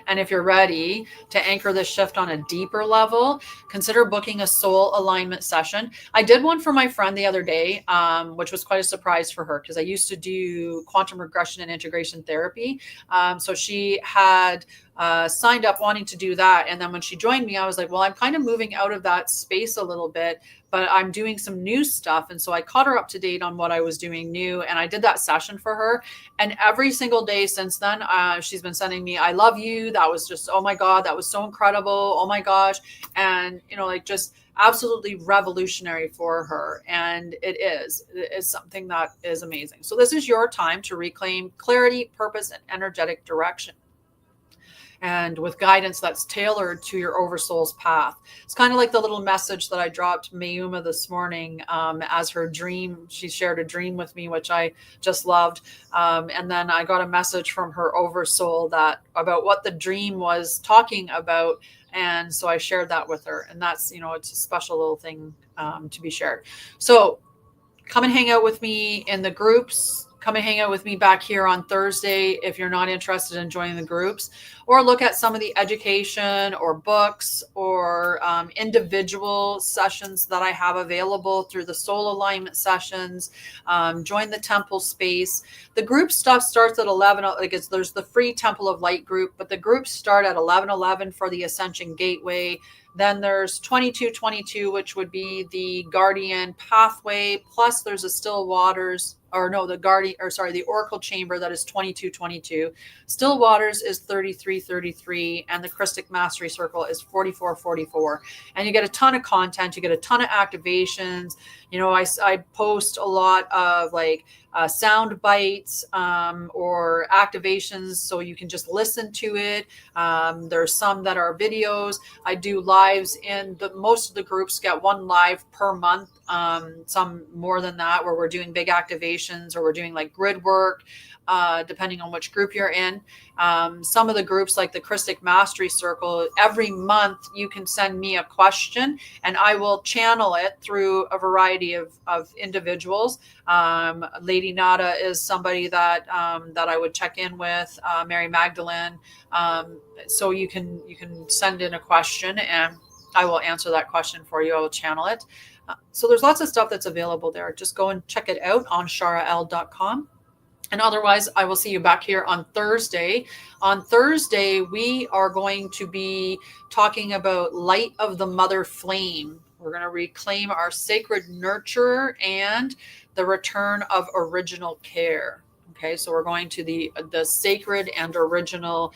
And if you're ready to anchor this shift on a deeper level, consider booking a soul alignment session. I did one for my friend the other day, which was quite a surprise for her because I used to do quantum regression and integration therapy. So she had signed up wanting to do that. And then when she joined me, I was like, well, I'm kind of moving out of that space a little bit, but I'm doing some new stuff. And so I caught her up to date on what I was doing new. And I did that session for her. And every single day since then, she's been sending me, I love you. That was just, oh my God, that was so incredible. Oh my gosh. And, you know, like just absolutely revolutionary for her. And it's something that is amazing. So this is your time to reclaim clarity, purpose, and energetic direction. And with guidance that's tailored to your oversoul's path. It's kind of like the little message that I dropped Mayuma this morning as her dream. She shared a dream with me, which I just loved. And then I got a message from her oversoul that about what the dream was talking about. And so I shared that with her. And that's, you know, it's a special little thing to be shared. So come and hang out with me in the groups. Come and hang out with me back here on Thursday if you're not interested in joining the groups, or look at some of the education or books or individual sessions that I have available through the soul alignment sessions. Join the temple space. The group stuff starts at 11. There's the free Temple of Light group, but the groups start at 11:11 for the Ascension Gateway. Then there's 2222, which would be the Guardian Pathway. Plus there's a Still Waters, the Oracle Chamber that is 2222. Still Waters is 3333, and the Christic Mastery Circle is 4444. And you get a ton of content. You get a ton of activations. You know, I post a lot of like sound bites or activations, so you can just listen to it. There's some that are videos. I do lives in most of the groups get one live per month. Some more than that, where we're doing big activations or we're doing like grid work, depending on which group you're in. Some of the groups like the Christic Mastery Circle, every month you can send me a question and I will channel it through a variety of individuals. Lady Nada is somebody that I would check in with, Mary Magdalene. So you can send in a question and I will answer that question for you. I will channel it. So there's lots of stuff that's available there. Just go and check it out on Anshara'El.com. And otherwise, I will see you back here on Thursday. On Thursday, we are going to be talking about Light of the Mother Flame. We're going to reclaim our sacred nurturer and the return of original care. Okay, so we're going to the sacred and original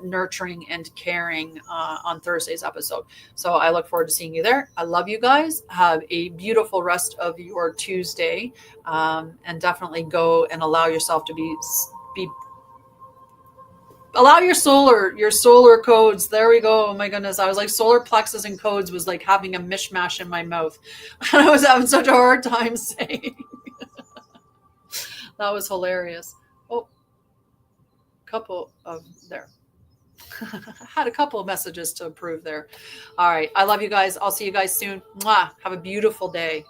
nurturing and caring on Thursday's episode. So I look forward to seeing you there. I love you guys. Have a beautiful rest of your Tuesday, and definitely go and allow yourself to be allow your solar codes. There we go. Oh my goodness. I was like, solar plexus and codes was like having a mishmash in my mouth. I was having such a hard time saying. That was hilarious. Oh, couple of there. Had a couple of messages to approve there. All right. I love you guys. I'll see you guys soon. Mwah. Have a beautiful day.